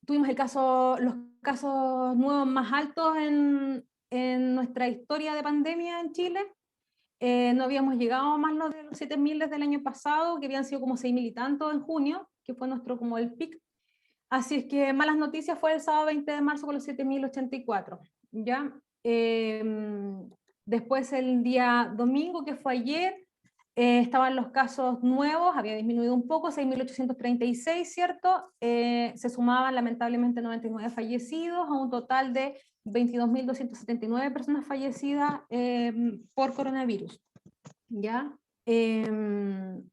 tuvimos los casos nuevos más altos en nuestra historia de pandemia en Chile. No habíamos llegado más de los 7.000 desde el año pasado, que habían sido como 6.000 y tantos en junio, que fue nuestro como el pic. Así es que malas noticias fue el sábado 20 de marzo con los 7.084, ¿ya? Después el día domingo, que fue ayer, estaban los casos nuevos, había disminuido un poco, 6.836, ¿cierto? Se sumaban lamentablemente 99 fallecidos, a un total de 22.279 personas fallecidas por coronavirus, ¿ya? Eso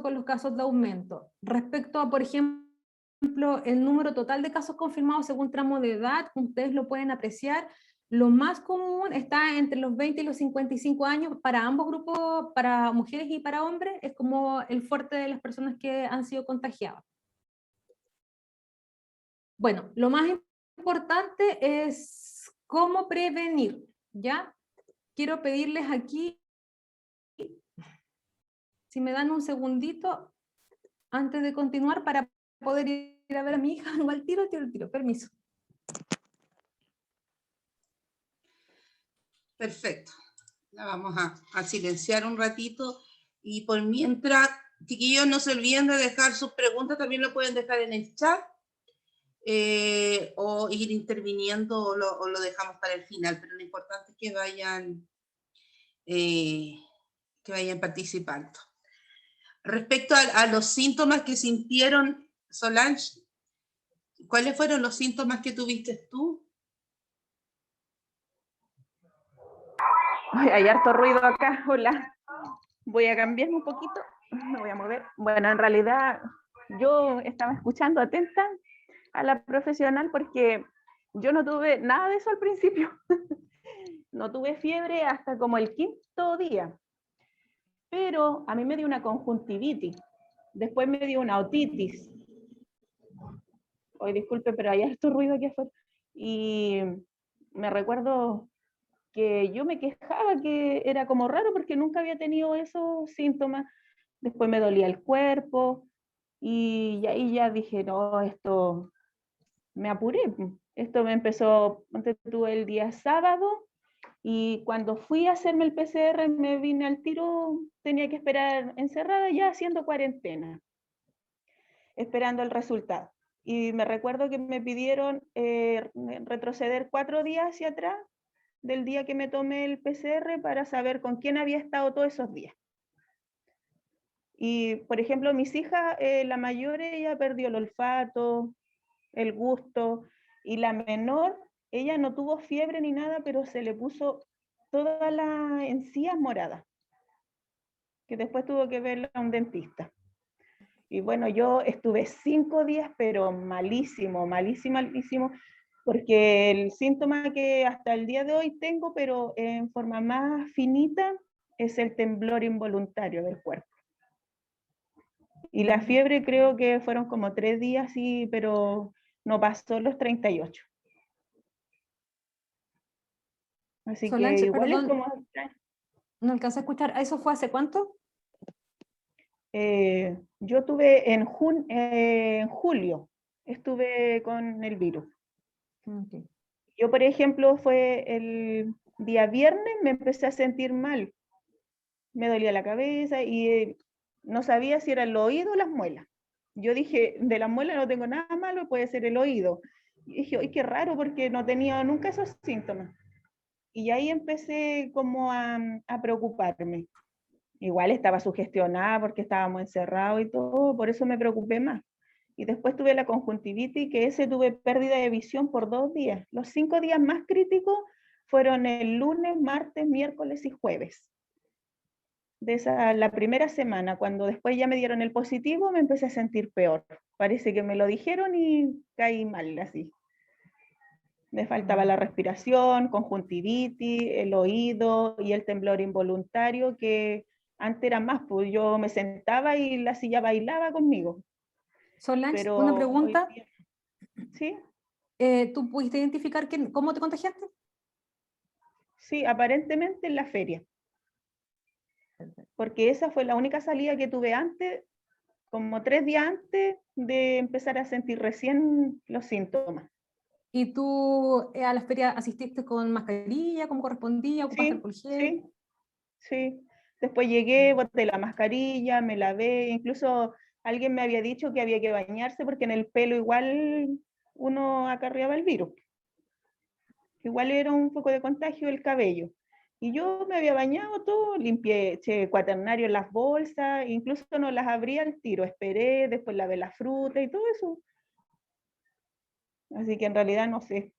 con los casos de aumento. Respecto a, por ejemplo, el número total de casos confirmados según tramo de edad, como ustedes lo pueden apreciar, lo más común está entre los 20 y los 55 años para ambos grupos, para mujeres y para hombres, es como el fuerte de las personas que han sido contagiadas. Bueno, lo más importante es cómo prevenir, ¿ya? Quiero pedirles aquí, si me dan un segundito, antes de continuar, para poder ir a ver a mi hija, no al tiro, permiso. Perfecto. La vamos a silenciar un ratito y por mientras, chiquillos, no se olviden de dejar sus preguntas, también lo pueden dejar en el chat o ir interviniendo o lo dejamos para el final, pero lo importante es que vayan participando. Respecto a los síntomas que sintieron, Solange, ¿cuáles fueron los síntomas que tuviste tú? Hay harto ruido acá, hola. Voy a cambiarme un poquito, me voy a mover. Bueno, en realidad yo estaba escuchando atenta a la profesional porque yo no tuve nada de eso al principio. No tuve fiebre hasta como el 5.º día. Pero a mí me dio una conjuntivitis. Después me dio una otitis. Hoy disculpe, pero hay harto ruido aquí afuera. Y me recuerdo que yo me quejaba que era como raro porque nunca había tenido esos síntomas. Después me dolía el cuerpo y ahí ya dije, no, esto me apuré. Esto me empezó, tuve el día sábado y cuando fui a hacerme el PCR me vine al tiro, tenía que esperar encerrada ya haciendo cuarentena, esperando el resultado. Y me recuerdo que me pidieron retroceder 4 días hacia atrás del día que me tomé el PCR para saber con quién había estado todos esos días. Y, por ejemplo, mis hijas, la mayor, ella perdió el olfato, el gusto, y la menor, ella no tuvo fiebre ni nada, pero se le puso todas las encías moradas, que después tuvo que verla a un dentista. Y bueno, yo estuve 5 días, pero malísimo, malísimo, malísimo, porque el síntoma que hasta el día de hoy tengo, pero en forma más finita, es el temblor involuntario del cuerpo. Y la fiebre creo que fueron como 3 días, sí, pero no pasó los 38. Así Solange, que igual perdón, es como... no alcancé a escuchar, ¿eso fue hace cuánto? Yo tuve en julio, estuve con el virus. Okay. Yo, por ejemplo, fue el día viernes, me empecé a sentir mal. Me dolía la cabeza y no sabía si era el oído o las muelas. Yo dije, de las muelas no tengo nada malo, puede ser el oído. Y dije, ¡ay, qué raro! Porque no tenía nunca esos síntomas. Y ahí empecé como a preocuparme. Igual estaba sugestionada porque estábamos encerrados y todo, por eso me preocupé más. Y después tuve la conjuntivitis, que ese tuve pérdida de visión por 2 días. Los 5 días más críticos fueron el lunes, martes, miércoles y jueves. De la primera semana, cuando después ya me dieron el positivo, me empecé a sentir peor. Parece que me lo dijeron y caí mal así. Me faltaba la respiración, conjuntivitis, el oído y el temblor involuntario, que antes era más, pues yo me sentaba y la silla bailaba conmigo. Solange, Pero una hoy pregunta. día, ¿sí? ¿Tú pudiste identificar cómo te contagiaste? Sí, aparentemente en la feria. Porque esa fue la única salida que tuve antes como 3 días antes de empezar a sentir recién los síntomas. ¿Y tú a la feria asististe con mascarilla, como correspondía, ocupaste Sí, alcohol gel? sí, sí. Después llegué, boté la mascarilla, me lavé, incluso alguien me había dicho que había que bañarse porque en el pelo igual uno acarreaba el virus. Igual era un foco de contagio el cabello. Y yo me había bañado todo, limpié, eché cuaternario en las bolsas, incluso no las abría al tiro, esperé, después lavé la fruta y todo eso. Así que en realidad no sé.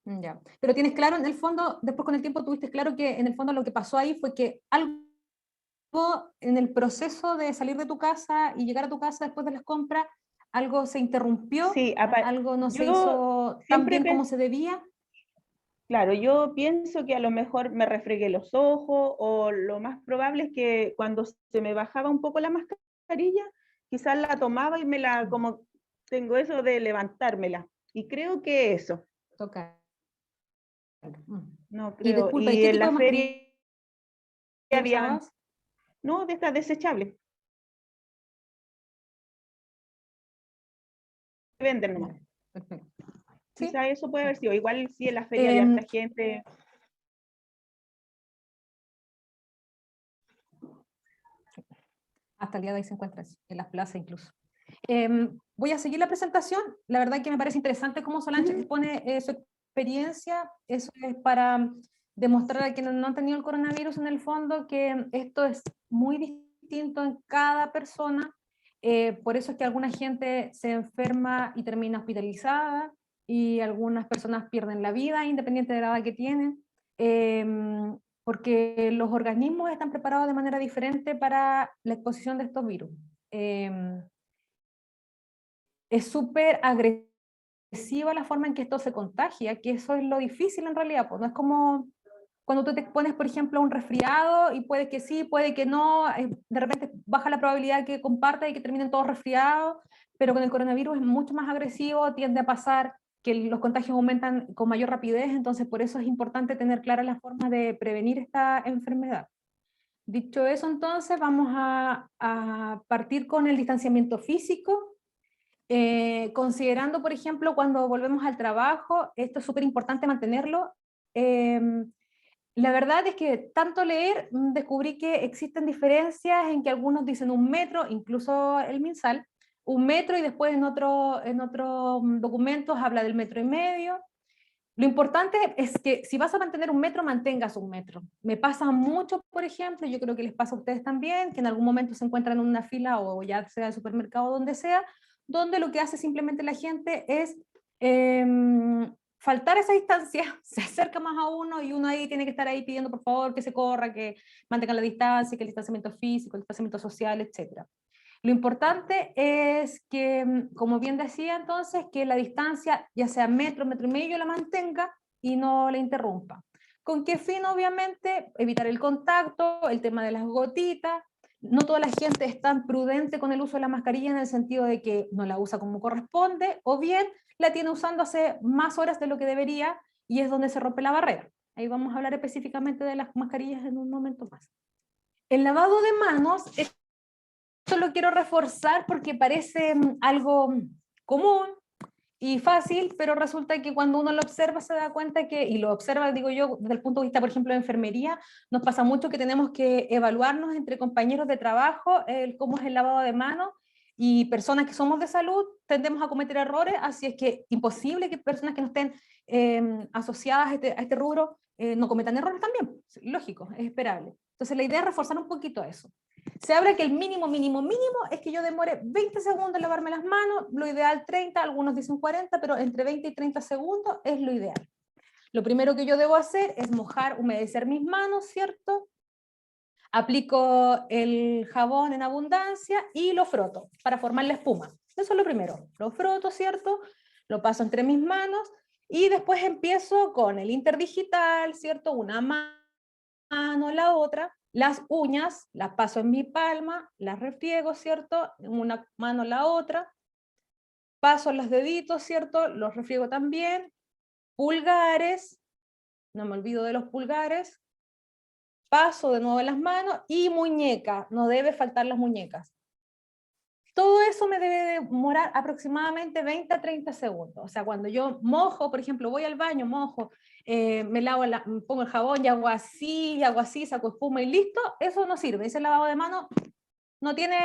Ya. Pero tienes claro, en el fondo, después con el tiempo tuviste claro que en el fondo lo que pasó ahí fue que algo en el proceso de salir de tu casa y llegar a tu casa después de las compras, algo se interrumpió, Sí, algo no se yo hizo tan siempre bien como pensé, se debía. claro, yo pienso que a lo mejor me refregué los ojos o lo más probable es que cuando se me bajaba un poco la mascarilla, quizás la tomaba y me la, como tengo eso de levantármela. Y creo que eso, Tocar. no Y creo. disculpa, ¿y Y qué en tipo la de mascarilla feria habían, usabas? no, de estas desechables, que venden nomás. Ya, perfecto. Sí, Quizás eso puede haber perfecto. sido. Igual si en la feria había harta gente. Hasta el día de hoy se encuentra así, en las plazas incluso. Voy a seguir la presentación. La verdad que me parece interesante cómo Solange expone su experiencia. Eso es para demostrar a quienes no han tenido el coronavirus en el fondo que esto es muy distinto en cada persona. Por eso es que alguna gente se enferma y termina hospitalizada y algunas personas pierden la vida independiente de la edad que tienen. Porque los organismos están preparados de manera diferente para la exposición de estos virus. Es súper agresiva la forma en que esto se contagia, que eso es lo difícil en realidad, pues no es como cuando tú te expones, por ejemplo, a un resfriado y puede que sí, puede que no, de repente baja la probabilidad que comparta y que terminen todos resfriados, pero con el coronavirus es mucho más agresivo, tiende a pasar que los contagios aumentan con mayor rapidez, entonces por eso es importante tener claras las formas de prevenir esta enfermedad. Dicho eso, entonces vamos a partir con el distanciamiento físico, considerando, por ejemplo, cuando volvemos al trabajo, esto es súper importante mantenerlo. La verdad es que tanto leer, descubrí que existen diferencias en que algunos dicen 1 metro, incluso el MinSal, 1 metro y después en otros documentos habla del 1,5 metros. Lo importante es que si vas a mantener 1 metro, mantengas 1 metro. Me pasa mucho, por ejemplo, yo creo que les pasa a ustedes también, que en algún momento se encuentran en una fila o ya sea el supermercado o donde sea, donde lo que hace simplemente la gente es faltar esa distancia, se acerca más a uno y uno ahí tiene que estar ahí pidiendo por favor que se corra, que mantengan la distancia, que el distanciamiento físico, el distanciamiento social, etc. Lo importante es que, como bien decía entonces, que la distancia, ya sea metro, 1,5 metros, la mantenga y no la interrumpa. ¿Con qué fin? Obviamente, evitar el contacto, el tema de las gotitas. No toda la gente es tan prudente con el uso de la mascarilla en el sentido de que no la usa como corresponde, o bien la tiene usando hace más horas de lo que debería y es donde se rompe la barrera. Ahí vamos a hablar específicamente de las mascarillas en un momento más. El lavado de manos es esto lo quiero reforzar porque parece algo común y fácil, pero resulta que cuando uno lo observa se da cuenta que, y lo observa, digo yo, desde el punto de vista, por ejemplo, de enfermería, nos pasa mucho que tenemos que evaluarnos entre compañeros de trabajo cómo es el lavado de manos y personas que somos de salud tendemos a cometer errores, así es que imposible que personas que no estén asociadas a este rubro no cometan errores también, lógico, es esperable. Entonces la idea es reforzar un poquito eso. Se habla que el mínimo es que yo demore 20 segundos en lavarme las manos, lo ideal 30, algunos dicen 40, pero entre 20 y 30 segundos es lo ideal. Lo primero que yo debo hacer es mojar, humedecer mis manos, ¿cierto? Aplico el jabón en abundancia y lo froto para formar la espuma. Eso es lo primero. Lo froto, ¿cierto? Lo paso entre mis manos y después empiezo con el interdigital, ¿cierto? Una mano, la otra. Las uñas las paso en mi palma, las refriego, ¿cierto? Una mano, la otra. Paso los deditos, ¿cierto? Los refriego también. Pulgares, no me olvido de los pulgares. Paso de nuevo en las manos y muñeca, no debe faltar las muñecas. todo eso me debe demorar aproximadamente 20 a 30 segundos. O sea, cuando yo mojo, por ejemplo, voy al baño, mojo, me lavo, pongo el jabón y hago así, saco espuma y listo, eso no sirve. Ese lavado de mano no tiene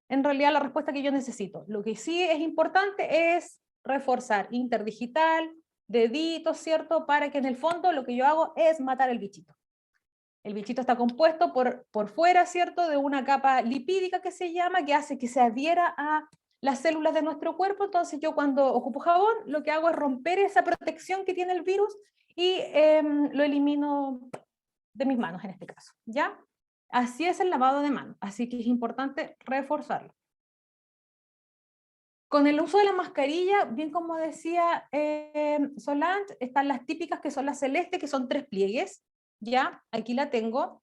en realidad la respuesta que yo necesito. Lo que sí es importante es reforzar interdigital, deditos, ¿cierto? Para que en el fondo lo que yo hago es matar el bichito. El bichito está compuesto por fuera, ¿cierto? De una capa lipídica que se llama, que hace que se adhiera a las células de nuestro cuerpo. Entonces yo cuando ocupo jabón, lo que hago es romper esa protección que tiene el virus y lo elimino de mis manos en este caso, ¿ya? Así es el lavado de manos, así que es importante reforzarlo. Con el uso de la mascarilla, bien como decía Solange, están las típicas que son las celestes, que son 3 pliegues, ¿ya? Aquí la tengo.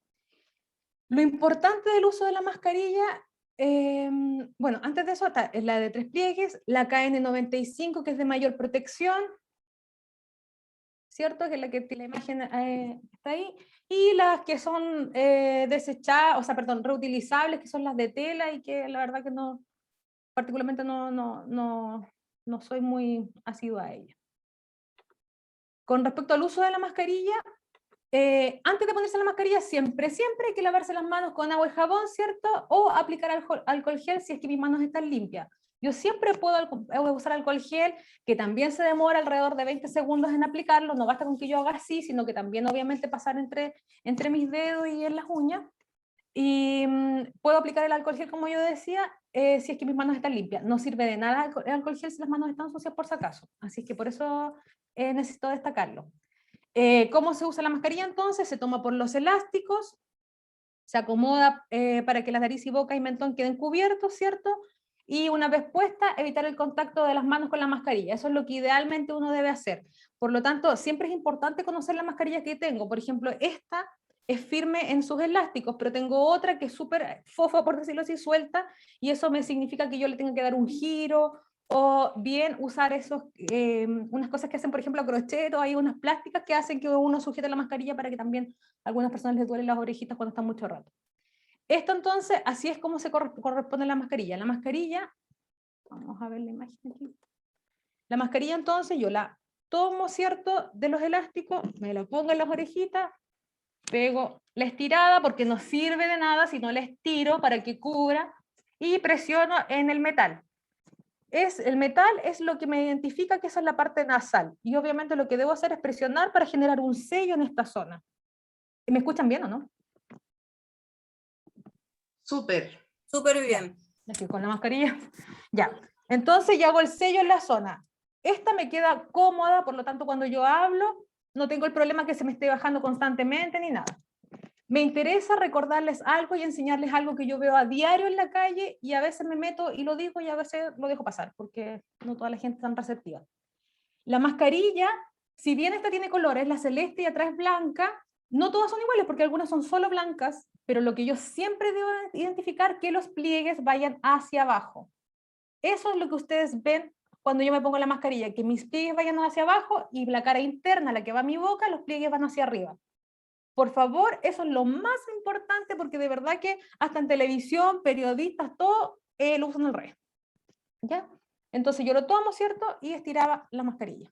Lo importante del uso de la mascarilla, bueno, antes de eso está la de 3 pliegues, la KN95, que es de mayor protección, ¿cierto? Que es la que la imagen está ahí, y las que son desechadas, o sea, perdón, reutilizables, que son las de tela, y que la verdad que no, particularmente no soy muy asidua a ella. Con respecto al uso de la mascarilla, antes de ponerse la mascarilla, siempre hay que lavarse las manos con agua y jabón, ¿cierto? O aplicar alcohol gel si es que mis manos están limpias. Yo siempre puedo usar alcohol gel, que también se demora alrededor de 20 segundos en aplicarlo, no basta con que yo haga así, sino que también obviamente pasar entre mis dedos y en las uñas. Y puedo aplicar el alcohol gel, como yo decía, si es que mis manos están limpias. No sirve de nada el alcohol gel si las manos están sucias por si acaso. Así que por eso necesito destacarlo. ¿Cómo se usa la mascarilla entonces? Se toma por los elásticos, se acomoda para que la nariz y boca y mentón queden cubiertos, ¿cierto? Y una vez puesta, evitar el contacto de las manos con la mascarilla. Eso es lo que idealmente uno debe hacer. Por lo tanto, siempre es importante conocer la mascarilla que tengo. Por ejemplo, esta es firme en sus elásticos, pero tengo otra que es súper fofa, por decirlo así, suelta, y eso me significa que yo le tengo que dar un giro, o bien usar unas cosas que hacen, por ejemplo, a crochet, o hay unas plásticas que hacen que uno sujete la mascarilla para que también a algunas personas les duelen las orejitas cuando están mucho rato. Esto entonces, así es como se corresponde a la mascarilla. La mascarilla, vamos a ver la imagen aquí. La mascarilla entonces yo la tomo, ¿cierto?, de los elásticos, me la pongo en las orejitas, pego la estirada porque no sirve de nada si no la estiro para que cubra, y presiono en el metal. El metal es lo que me identifica que esa es la parte nasal, y obviamente lo que debo hacer es presionar para generar un sello en esta zona. ¿Me escuchan bien o no? Súper. Súper bien. Aquí con la mascarilla. Ya. Entonces ya hago el sello en la zona. Esta me queda cómoda, por lo tanto cuando yo hablo no tengo el problema que se me esté bajando constantemente ni nada. Me interesa recordarles algo y enseñarles algo que yo veo a diario en la calle, y a veces me meto y lo digo y a veces lo dejo pasar porque no toda la gente es tan receptiva. La mascarilla, si bien esta tiene colores, la celeste y atrás blanca, no todas son iguales porque algunas son solo blancas, pero lo que yo siempre debo identificar que los pliegues vayan hacia abajo. Eso es lo que ustedes ven cuando yo me pongo la mascarilla, que mis pliegues vayan hacia abajo y la cara interna, la que va a mi boca, los pliegues van hacia arriba. Por favor, eso es lo más importante, porque de verdad que hasta en televisión, periodistas, todo lo usan al revés. ¿Ya? Entonces yo lo tomo, ¿cierto? Y estiraba la mascarilla.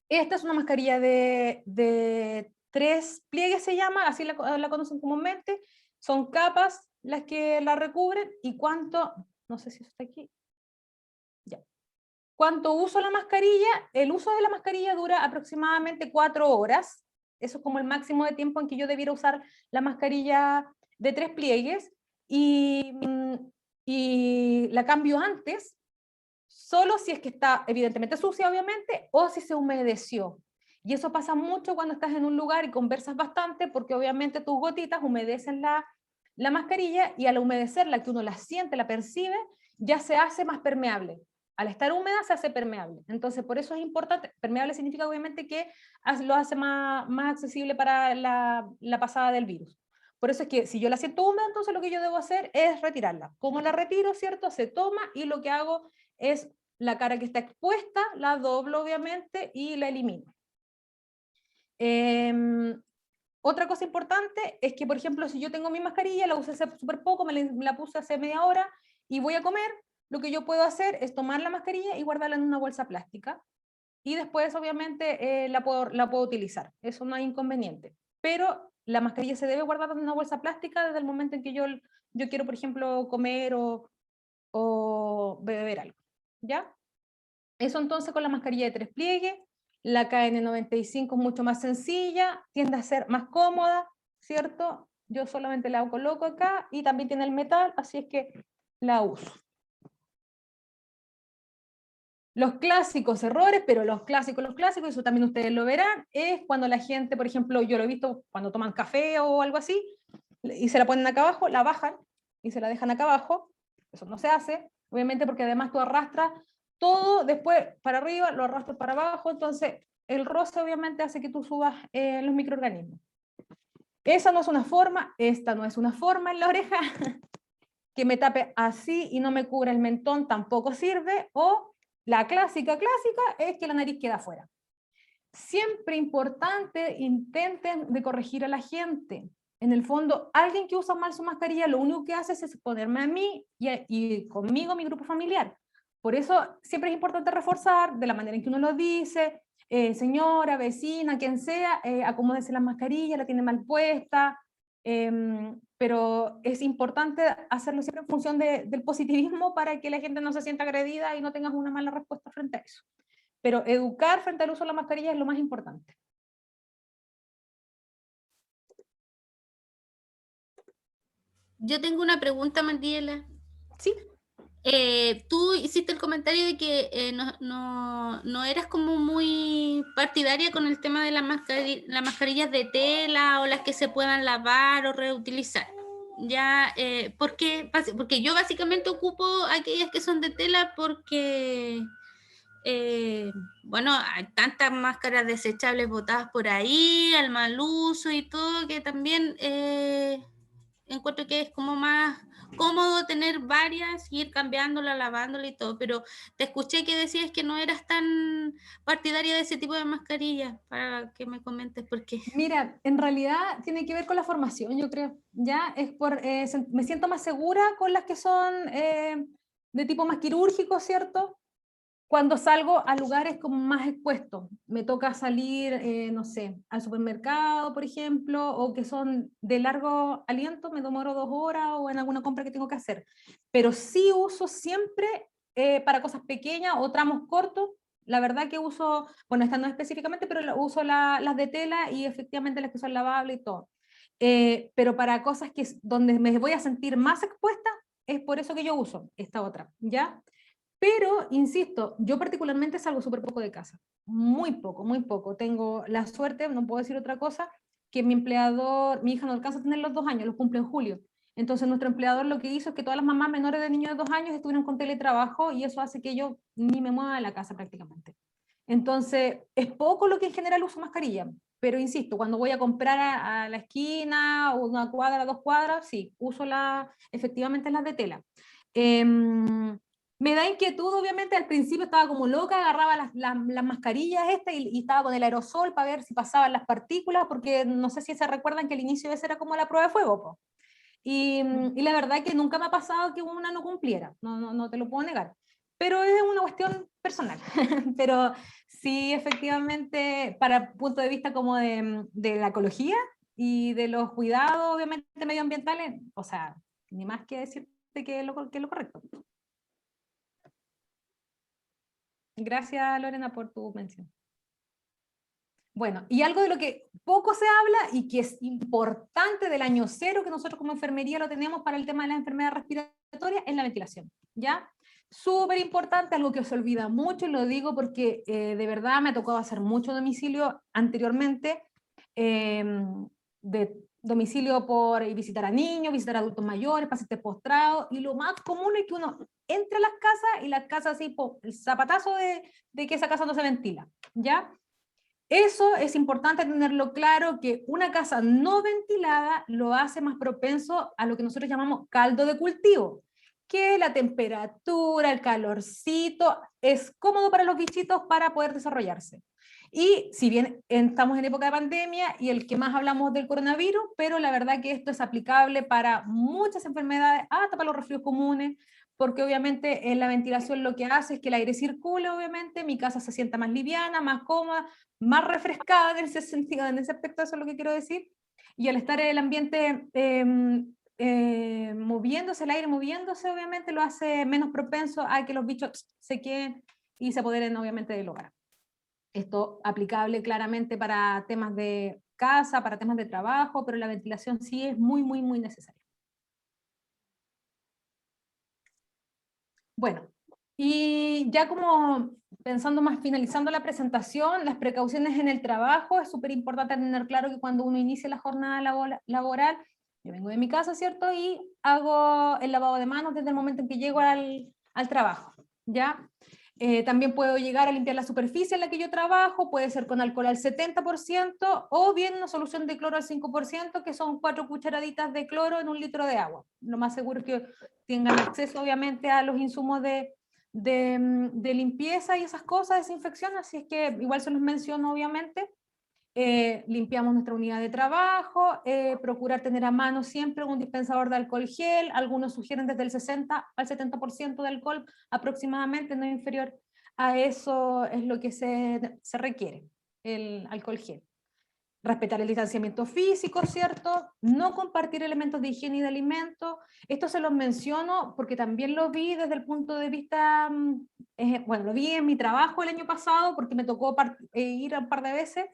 Esta es una mascarilla de 3 pliegues, se llama, así la conocen comúnmente. Son capas las que la recubren. ¿Y cuánto? No sé si está aquí. Ya. ¿Cuánto uso la mascarilla? El uso de la mascarilla dura aproximadamente 4 horas. Eso es como el máximo de tiempo en que yo debiera usar la mascarilla de 3 pliegues. Y la cambio antes, solo si es que está evidentemente sucia, obviamente, o si se humedeció. Y eso pasa mucho cuando estás en un lugar y conversas bastante, porque obviamente tus gotitas humedecen la mascarilla, y al humedecerla, que uno la siente, la percibe, ya se hace más permeable. Al estar húmeda se hace permeable. Entonces, por eso es importante. Permeable significa obviamente que lo hace más accesible para la pasada del virus. Por eso es que si yo la siento húmeda, entonces lo que yo debo hacer es retirarla. ¿Cómo la retiro, cierto? Se toma, y lo que hago es la cara que está expuesta, la doblo obviamente y la elimino. Otra cosa importante es que, por ejemplo, si yo tengo mi mascarilla, la usé hace súper poco, me la puse hace media hora y voy a comer, lo que yo puedo hacer es tomar la mascarilla y guardarla en una bolsa plástica. Y después, obviamente, la puedo utilizar. Eso no hay inconveniente. Pero la mascarilla se debe guardar en una bolsa plástica desde el momento en que yo quiero, por ejemplo, comer o beber algo. ¿Ya? Eso entonces con la mascarilla de 3 pliegues. La KN95 es mucho más sencilla, tiende a ser más cómoda, ¿cierto? Yo solamente la coloco acá y también tiene el metal, así es que la uso. Los clásicos errores, pero los clásicos, eso también ustedes lo verán, es cuando la gente, por ejemplo, yo lo he visto cuando toman café o algo así, y se la ponen acá abajo, la bajan y se la dejan acá abajo. Eso no se hace, obviamente, porque además tú arrastras todo, después para arriba, lo arrastras para abajo, entonces el roce obviamente hace que tú subas los microorganismos. Esa no es una forma, esta no es una forma en la oreja, que me tape así y no me cubra el mentón tampoco sirve, o la clásica es que la nariz queda afuera. Siempre importante, intenten de corregir a la gente. En el fondo, alguien que usa mal su mascarilla, lo único que hace es exponerme a mí y conmigo, mi grupo familiar. Por eso siempre es importante reforzar de la manera en que uno lo dice, señora, vecina, quien sea, acomódese la mascarilla, la tiene mal puesta, pero es importante hacerlo siempre en función del positivismo para que la gente no se sienta agredida y no tengas una mala respuesta frente a eso. Pero educar frente al uso de la mascarilla es lo más importante. Yo tengo una pregunta, Mariela. Sí. Tú hiciste el comentario de que no eras como muy partidaria con el tema de las mascarillas de tela o las que se puedan lavar o reutilizar. Ya, porque yo básicamente ocupo aquellas que son de tela porque, bueno, hay tantas máscaras desechables botadas por ahí, al mal uso y todo, que también encuentro que es como más cómodo tener varias y ir cambiándola, lavándola y todo, pero te escuché que decías que no eras tan partidaria de ese tipo de mascarillas, para que me comentes por qué. Mira, en realidad tiene que ver con la formación, yo creo. Ya es me siento más segura con las que son de tipo más quirúrgico, ¿cierto? Cuando salgo a lugares como más expuestos, me toca salir, no sé, al supermercado, por ejemplo, o que son de largo aliento, me demoro 2 horas o en alguna compra que tengo que hacer. Pero sí uso siempre para cosas pequeñas o tramos cortos. La verdad que uso, bueno, esta no específicamente, pero uso las de tela y efectivamente las que son lavables y todo. Pero para cosas donde me voy a sentir más expuesta, es por eso que yo uso esta otra, ¿ya? Pero, insisto, yo particularmente salgo súper poco de casa. Muy poco, muy poco. Tengo la suerte, no puedo decir otra cosa, que mi empleador, mi hija no alcanza a tener los 2 años, los cumple en julio. Entonces nuestro empleador lo que hizo es que todas las mamás menores de niños de 2 años estuvieron con teletrabajo y eso hace que yo ni me mueva de la casa prácticamente. Entonces, es poco lo que en general uso mascarilla. Pero insisto, cuando voy a comprar a la esquina, o una cuadra, 2 cuadras, sí, uso efectivamente las de tela. Me da inquietud, obviamente, al principio estaba como loca, agarraba las mascarillas y estaba con el aerosol para ver si pasaban las partículas, porque no sé si se recuerdan que al inicio de eso era como la prueba de fuego, po. Y la verdad que nunca me ha pasado que una no cumpliera, no te lo puedo negar, pero es una cuestión personal. Pero sí, efectivamente, para punto de vista como de la ecología y de los cuidados, obviamente, medioambientales, o sea, ni más que decirte que es lo correcto. Gracias, Lorena, por tu mención. Bueno, y algo de lo que poco se habla y que es importante del año cero, que nosotros como enfermería lo tenemos para el tema de las enfermedades respiratorias, es la ventilación, ¿ya? Súper importante, algo que se olvida mucho, y lo digo porque de verdad me ha tocado hacer mucho domicilio anteriormente, de domicilio por visitar a niños, visitar a adultos mayores, pacientes postrados, y lo más común es que uno entre a las casas y las casas así, el zapatazo de que esa casa no se ventila, ¿ya? Eso es importante tenerlo claro, que una casa no ventilada lo hace más propenso a lo que nosotros llamamos caldo de cultivo, que la temperatura, el calorcito, es cómodo para los bichitos para poder desarrollarse. Y si bien estamos en época de pandemia y el que más hablamos del coronavirus, pero la verdad que esto es aplicable para muchas enfermedades, hasta para los resfríos comunes, porque obviamente la ventilación lo que hace es que el aire circule, obviamente, mi casa se sienta más liviana, más cómoda, más refrescada en ese sentido, en ese aspecto, eso es lo que quiero decir. Y al estar el ambiente moviéndose, el aire moviéndose, obviamente lo hace menos propenso a que los bichos se queden y se apoderen obviamente del hogar. Esto aplicable claramente para temas de casa, para temas de trabajo, pero la ventilación sí es muy, muy, muy necesaria. Bueno, y ya como pensando más, finalizando la presentación, las precauciones en el trabajo, es súper importante tener claro que cuando uno inicia la jornada laboral, yo vengo de mi casa, ¿cierto? Y hago el lavado de manos desde el momento en que llego al trabajo, ¿ya? También puedo llegar a limpiar la superficie en la que yo trabajo, puede ser con alcohol al 70% o bien una solución de cloro al 5%, que son 4 cucharaditas de cloro en 1 litro de agua. Lo más seguro es que tengan acceso obviamente a los insumos de limpieza y esas cosas, desinfección, así es que igual se los menciono obviamente. Limpiamos nuestra unidad de trabajo, procurar tener a mano siempre un dispensador de alcohol gel, algunos sugieren desde el 60 al 70% de alcohol aproximadamente, no inferior a eso es lo que se requiere, el alcohol gel. Respetar el distanciamiento físico, ¿cierto? No compartir elementos de higiene y de alimentos. Esto se los menciono porque también lo vi desde el punto de vista, bueno, lo vi en mi trabajo el año pasado porque me tocó ir un par de veces.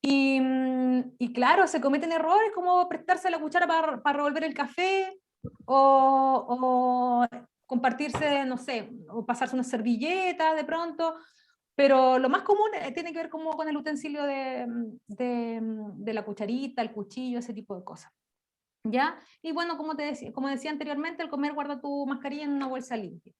Y claro, se cometen errores como prestarse la cuchara para revolver el café o compartirse, no sé, o pasarse una servilleta de pronto, pero lo más común tiene que ver como con el utensilio de la cucharita, el cuchillo, ese tipo de cosas. ¿Ya? Y bueno, como decía anteriormente, el comer guarda tu mascarilla en una bolsa limpia.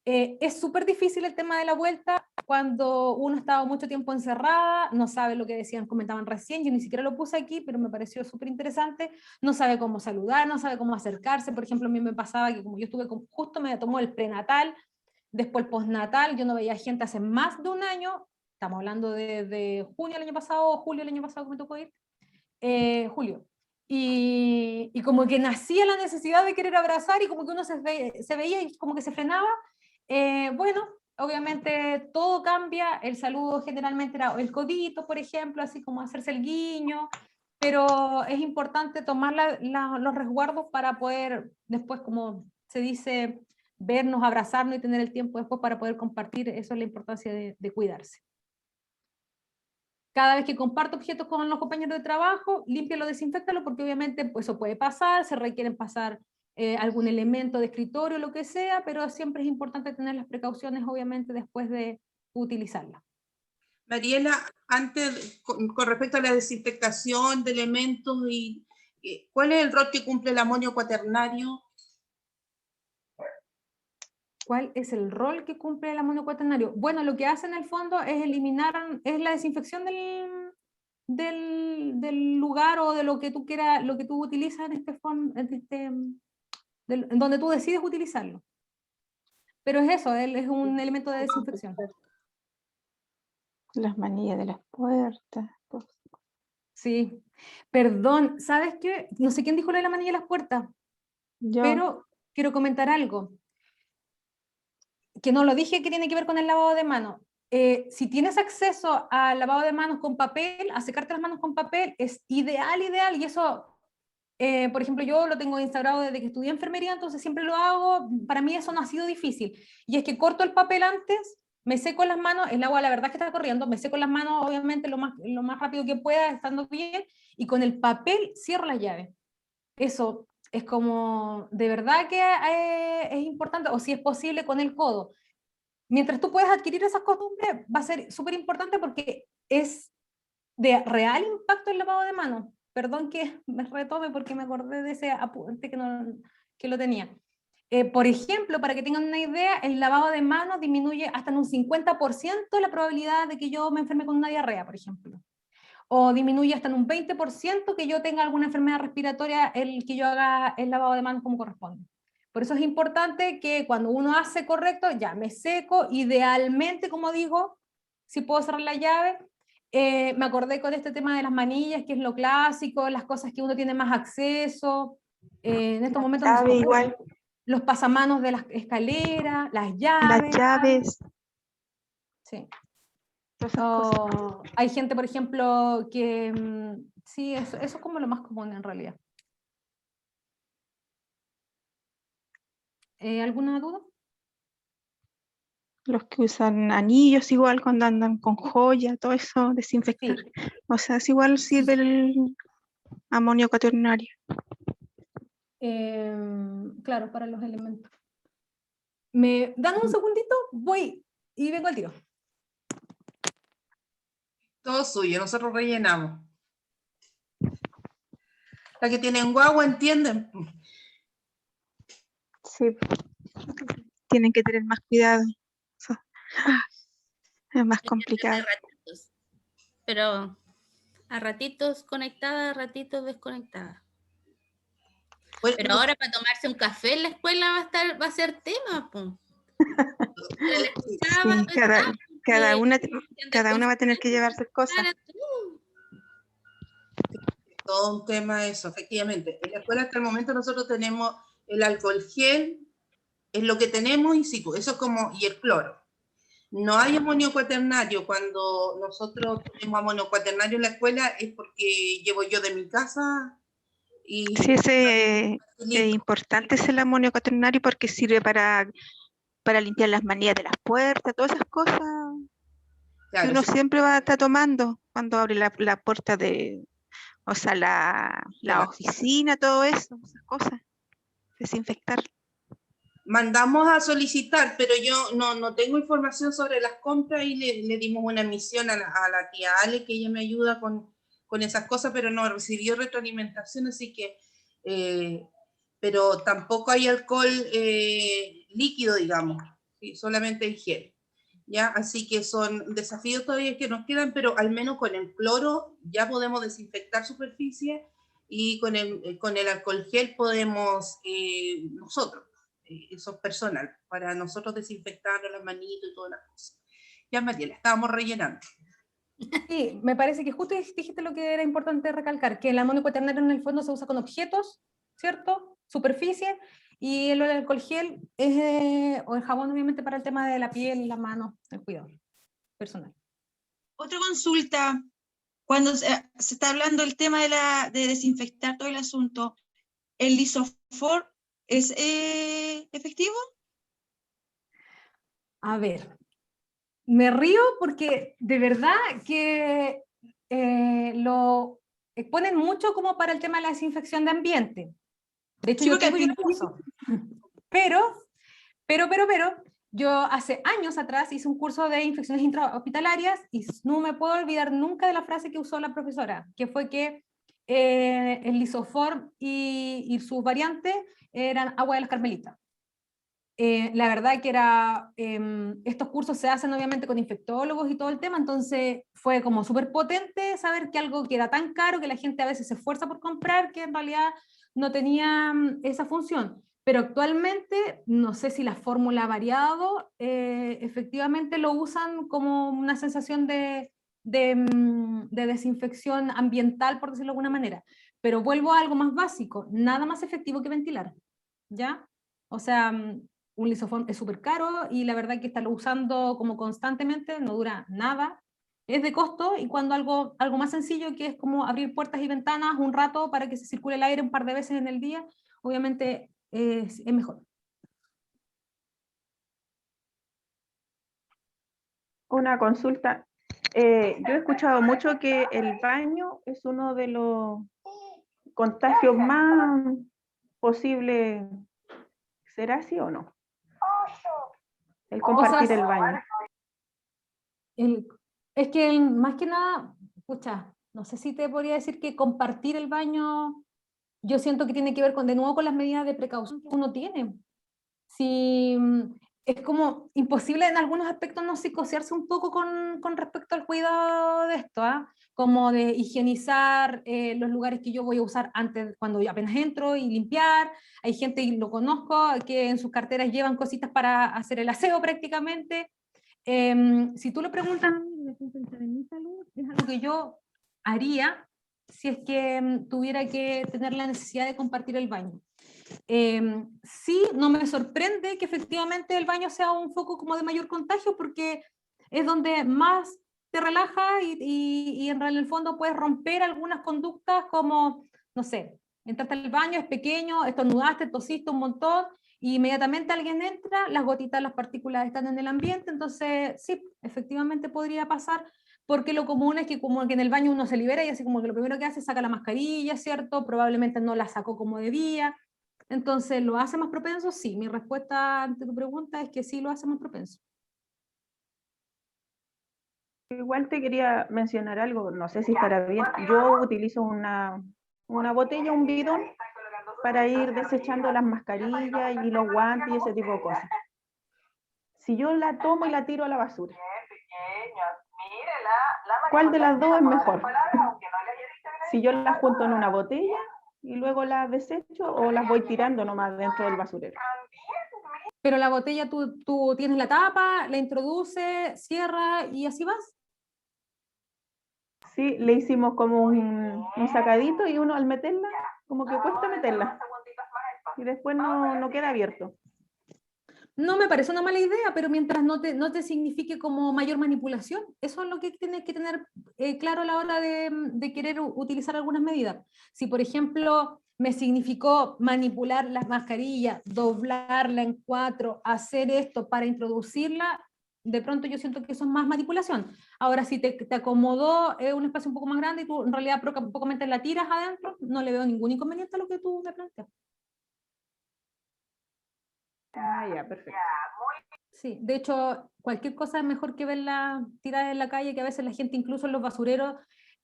Es súper difícil el tema de la vuelta cuando uno ha estado mucho tiempo encerrada, no sabe lo que decían, comentaban recién, yo ni siquiera lo puse aquí, pero me pareció súper interesante, no sabe cómo saludar, no sabe cómo acercarse, por ejemplo, a mí me pasaba que como yo estuve justo me tomó el prenatal, después el postnatal, yo no veía gente hace más de un año, estamos hablando de junio del año pasado, o julio del año pasado que me tocó ir, julio. Y como que nacía la necesidad de querer abrazar y como que uno se veía y como que se frenaba. Bueno, obviamente todo cambia, el saludo generalmente era el codito, por ejemplo, así como hacerse el guiño, pero es importante tomar los resguardos para poder después, como se dice, vernos, abrazarnos y tener el tiempo después para poder compartir. Eso es la importancia de cuidarse. Cada vez que comparto objetos con los compañeros de trabajo, límpialo, desinféctalo, porque obviamente pues, eso puede pasar, se requieren pasar algún elemento de escritorio, lo que sea, pero siempre es importante tener las precauciones, obviamente, después de utilizarla. Mariela, antes, con respecto a la desinfectación de elementos, ¿cuál es el rol que cumple el amonio cuaternario? ¿Cuál es el rol que cumple el amonio cuaternario? Bueno, lo que hace en el fondo es es la desinfección del lugar o de lo que tú quieras, lo que tú utilizas en donde tú decides utilizarlo. Pero es eso, él es un elemento de desinfección. Las manillas de las puertas. Pues. Sí, perdón, ¿sabes qué? No sé quién dijo lo de la manilla de las puertas, pero quiero comentar algo, que no lo dije, que tiene que ver con el lavado de manos. Si tienes acceso al lavado de manos con papel, a secarte las manos con papel, es ideal, y eso, por ejemplo, yo lo tengo instaurado desde que estudié enfermería, entonces siempre lo hago, para mí eso no ha sido difícil, y es que corto el papel antes, me seco las manos, el agua la verdad que está corriendo, me seco las manos obviamente lo más rápido que pueda, estando bien, y con el papel cierro las llaves. Eso es como, de verdad que es importante, o si es posible con el codo. Mientras tú puedas adquirir esas costumbres, va a ser súper importante porque es de real impacto el lavado de manos. Perdón que me retome porque me acordé de ese apunte que lo tenía. Por ejemplo, para que tengan una idea, el lavado de manos disminuye hasta en un 50% la probabilidad de que yo me enferme con una diarrea, por ejemplo. O disminuye hasta en un 20% que yo tenga alguna enfermedad respiratoria el que yo haga el lavado de manos como corresponde. Por eso es importante que cuando uno hace correcto, ya me seco, idealmente, como digo, si puedo cerrar la llave, Me acordé con este tema de las manillas, que es lo clásico, las cosas que uno tiene más acceso. En estos momentos no se me Llave ocurre. igual, Los pasamanos de las escaleras, las las llaves. llaves, Sí. todas esas cosas. Hay gente, por ejemplo, que sí, eso es como lo más común en realidad. ¿Alguna duda? Los que usan anillos igual cuando andan con joya, todo eso, desinfectar. Sí. O sea, es igual sirve el amonio cuaternario. Claro, para los elementos. ¿Me dan un segundito? Voy y vengo al tiro. Todo suyo, nosotros rellenamos. La que tienen guagua, ¿entienden? Sí. Tienen que tener más cuidado. Eso, es más complicado. De ratitos. Pero a ratitos conectada, a ratitos desconectada. Bueno, Pero ahora para tomarse un café en la escuela va a ser tema, po. Pero la escuchaba, Sí, cada una va a tener que llevarse cosas. todo un tema eso, efectivamente. En la escuela hasta el momento nosotros tenemos el alcohol gel, es lo que tenemos in situ, eso es como, y el cloro. No hay amonio cuaternario. Cuando nosotros tenemos amonio cuaternario en la escuela es porque llevo yo de mi casa y Sí, es importante es el amonio cuaternario porque sirve para limpiar las manillas de las puertas, todas esas cosas que claro, uno sí, siempre va a estar tomando cuando abre la puerta de, o sea, la oficina, todo eso, esas cosas, desinfectar. mandamos a solicitar, pero yo no tengo información sobre las compras y le dimos una misión a la tía Ale, que ella me ayuda con esas cosas, pero no recibió retroalimentación, así que, pero tampoco hay alcohol líquido, digamos, ¿sí? Solamente el gel, ¿ya? Así que son desafíos todavía que nos quedan, pero al menos con el cloro ya podemos desinfectar superficies y con el alcohol gel podemos nosotros. Eso es personal, para nosotros desinfectarnos las manitos y todas las cosas. Ya, Mariela, estábamos rellenando. Sí, me parece que justo dijiste lo que era importante recalcar, que el amonio cuaternario en el fondo se usa con objetos, ¿cierto? Superficie, y el alcohol gel es, o el jabón obviamente para el tema de la piel, las manos, el cuidado personal. Otra consulta, cuando se está hablando del tema de desinfectar todo el asunto, ¿el lisofor es efectivo? A ver, me río porque de verdad que lo exponen mucho como para el tema de la desinfección de ambiente. De hecho, Sí, yo porque al tengo y lo principio- uso. Pero, yo hace años atrás hice un curso de infecciones intrahospitalarias y no me puedo olvidar nunca de la frase que usó la profesora, que fue que el lisoform y sus variantes eran agua de las Carmelitas. La verdad que estos cursos se hacen obviamente con infectólogos y todo el tema, entonces fue como súper potente saber que algo que era tan caro, que la gente a veces se esfuerza por comprar, que en realidad no tenía esa función. Pero actualmente, no sé si la fórmula ha variado, efectivamente lo usan como una sensación de desinfección ambiental, por decirlo de alguna manera. Pero vuelvo a algo más básico, nada más efectivo que ventilar, ¿ya? O sea, un lisofón es súper caro y la verdad que estarlo usando como constantemente no dura nada, es de costo, y cuando algo más sencillo, que es como abrir puertas y ventanas un rato para que se circule el aire un par de veces en el día, obviamente es mejor. Una consulta. Yo he escuchado mucho que el baño es uno de los contagios más posibles. ¿Será así o no? El compartir el baño. Es que más que nada, escucha, no sé si te podría decir que compartir el baño, yo siento que tiene que ver de nuevo con las medidas de precaución que uno tiene. Si es como imposible en algunos aspectos no psicosearse un poco con respecto al cuidado de esto, ¿ah? Como de higienizar los lugares que yo voy a usar antes, cuando yo apenas entro, y limpiar. Hay gente, y lo conozco, que en sus carteras llevan cositas para hacer el aseo prácticamente. Si tú le preguntas y después pensar en mi salud, es algo que yo haría si es que tuviera que tener la necesidad de compartir el baño. Sí, no me sorprende que efectivamente el baño sea un foco como de mayor contagio, porque es donde más te relaja y en el fondo puedes romper algunas conductas como, no sé, entraste al baño, es pequeño, estornudaste, tosiste un montón, y inmediatamente alguien entra, las gotitas, las partículas están en el ambiente, entonces sí, efectivamente podría pasar, porque lo común es que como que en el baño uno se libera y así como que lo primero que hace es saca la mascarilla, ¿cierto? Probablemente no la sacó como debía, entonces, ¿lo hace más propenso? Sí, mi respuesta ante tu pregunta es que sí lo hace más propenso. Igual te quería mencionar algo, no sé si estará bien. Yo utilizo una botella, un bidón, para ir desechando las mascarillas y los guantes y ese tipo de cosas. Si yo la tomo y la tiro a la basura, ¿cuál de las dos es mejor? Si yo las junto en una botella y luego las desecho, o las voy tirando nomás dentro del basurero. Pero la botella tú tienes la tapa, la introduces, cierra y así vas. Sí, le hicimos como un sacadito y uno al meterla, como que cuesta meterla. Y después no queda abierto. No me parece una mala idea, pero mientras no te signifique como mayor manipulación, eso es lo que tienes que tener claro a la hora de querer utilizar algunas medidas. Si, por ejemplo, me significó manipular las mascarillas, doblarla en 4, hacer esto para introducirla, de pronto yo siento que eso es más manipulación. Ahora, si te acomodó un espacio un poco más grande y tú en realidad poco la tiras adentro, no le veo ningún inconveniente a lo que tú me planteas. Ah, ya, perfecto. Sí, de hecho, cualquier cosa es mejor que verla tirada en la calle, que a veces la gente, incluso en los basureros,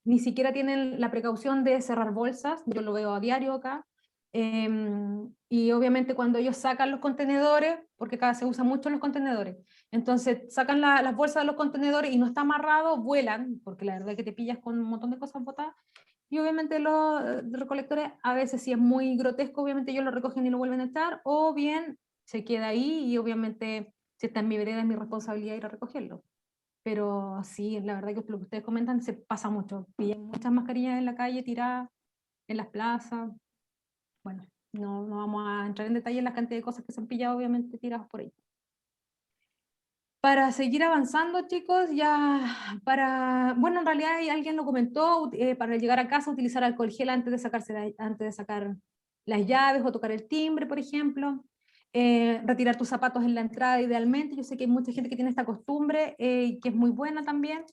ni siquiera tienen la precaución de cerrar bolsas. Yo lo veo a diario acá. Y obviamente cuando ellos sacan los contenedores, porque acá se usan mucho los contenedores, entonces sacan las bolsas de los contenedores y no está amarrado, vuelan, porque la verdad es que te pillas con un montón de cosas botadas. Y obviamente los recolectores, a veces si es muy grotesco, obviamente ellos lo recogen y lo vuelven a echar, o bien se queda ahí y obviamente si está en mi vereda es mi responsabilidad ir a recogerlo. Pero sí, la verdad que lo que ustedes comentan se pasa mucho. Pillan muchas mascarillas en la calle tiradas, en las plazas. Bueno, no vamos a entrar en detalle en la cantidad de cosas que se han pillado obviamente tiradas por ahí. Para seguir avanzando, chicos, bueno, en realidad alguien lo comentó, para llegar a casa utilizar alcohol gel antes de sacar las llaves o tocar el timbre, por ejemplo. Retirar tus zapatos en la entrada idealmente. Yo sé que hay mucha gente que tiene esta costumbre, que es muy buena también,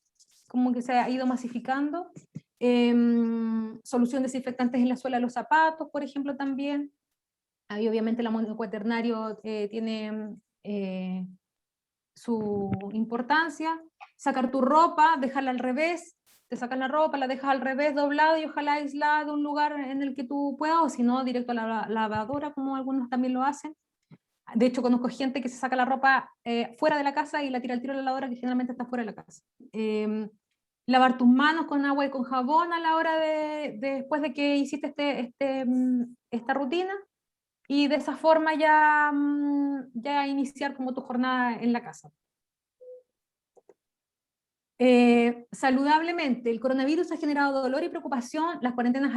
como que se ha ido masificando. Solución desinfectantes en la suela de los zapatos, por ejemplo, también. Ahí obviamente el amonio cuaternario tiene su importancia. Sacar tu ropa, dejarla al revés, te sacas la ropa, la dejas al revés, doblada y ojalá aislada de un lugar en el que tú puedas, o si no, directo a la lavadora, como algunos también lo hacen. De hecho, conozco gente que se saca la ropa fuera de la casa y la tira al tiro a la lavadora, que generalmente está fuera de la casa. Lavar tus manos con agua y con jabón a la hora después de que hiciste esta rutina, y de esa forma ya iniciar como tu jornada en la casa. Saludablemente, el coronavirus ha generado dolor y preocupación, las cuarentenas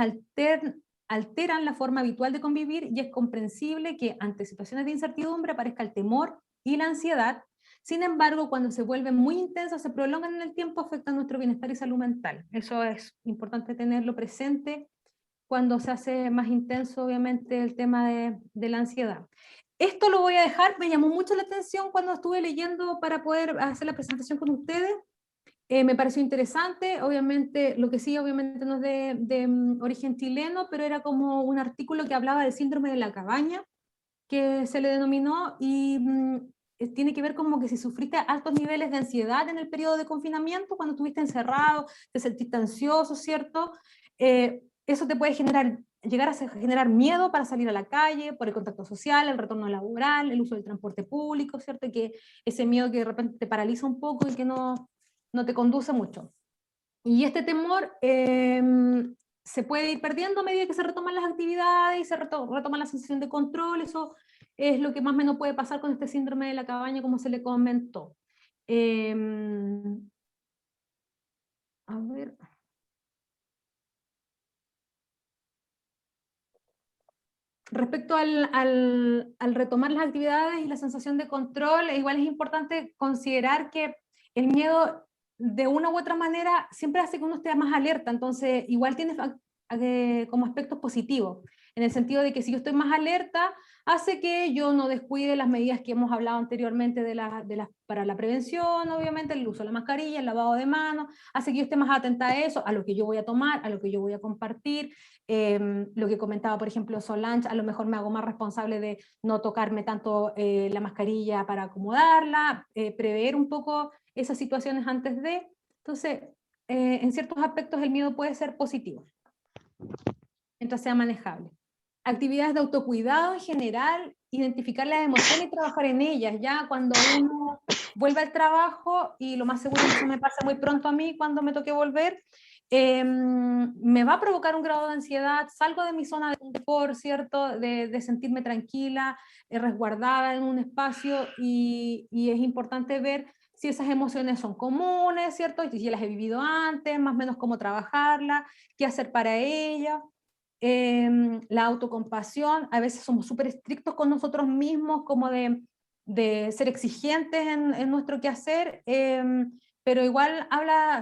alteran la forma habitual de convivir y es comprensible que ante situaciones de incertidumbre aparezca el temor y la ansiedad. Sin embargo, cuando se vuelven muy intensas, se prolongan en el tiempo, afectan nuestro bienestar y salud mental. Eso es importante tenerlo presente cuando se hace más intenso, obviamente, el tema de la ansiedad. Esto lo voy a dejar, me llamó mucho la atención cuando estuve leyendo para poder hacer la presentación con ustedes. Me pareció interesante, obviamente, lo que sí, obviamente no es de origen chileno, pero era como un artículo que hablaba del síndrome de la cabaña, que se le denominó, y tiene que ver como que si sufriste altos niveles de ansiedad en el periodo de confinamiento, cuando estuviste encerrado, te sentiste ansioso, ¿cierto? Eso te puede llegar a generar miedo para salir a la calle, por el contacto social, el retorno laboral, el uso del transporte público, ¿cierto? Que ese miedo que de repente te paraliza un poco y que no te conduce mucho. Y este temor se puede ir perdiendo a medida que se retoman las actividades y se retoma la sensación de control. Eso es lo que más o menos puede pasar con este síndrome de la cabaña, como se le comentó. A ver. Respecto al retomar las actividades y la sensación de control, igual es importante considerar que el miedo de una u otra manera siempre hace que uno esté más alerta, entonces igual tiene como aspectos positivos, en el sentido de que si yo estoy más alerta, hace que yo no descuide las medidas que hemos hablado anteriormente para la prevención, obviamente, el uso de la mascarilla, el lavado de manos, hace que yo esté más atenta a eso, a lo que yo voy a tomar, a lo que yo voy a compartir, lo que comentaba, por ejemplo, Solange, a lo mejor me hago más responsable de no tocarme tanto la mascarilla para acomodarla, prever un poco esas situaciones antes de. Entonces, en ciertos aspectos el miedo puede ser positivo, mientras sea manejable. Actividades de autocuidado en general, identificar las emociones y trabajar en ellas, ya cuando uno vuelve al trabajo, y lo más seguro es que eso me pase muy pronto a mí cuando me toque volver, me va a provocar un grado de ansiedad, salgo de mi zona de confort, ¿cierto? De sentirme tranquila, resguardada en un espacio, y es importante ver si esas emociones son comunes, ¿cierto? Y si las he vivido antes, más o menos cómo trabajarlas, qué hacer para ellas. La autocompasión, a veces somos súper estrictos con nosotros mismos, como de ser exigentes en nuestro quehacer, pero igual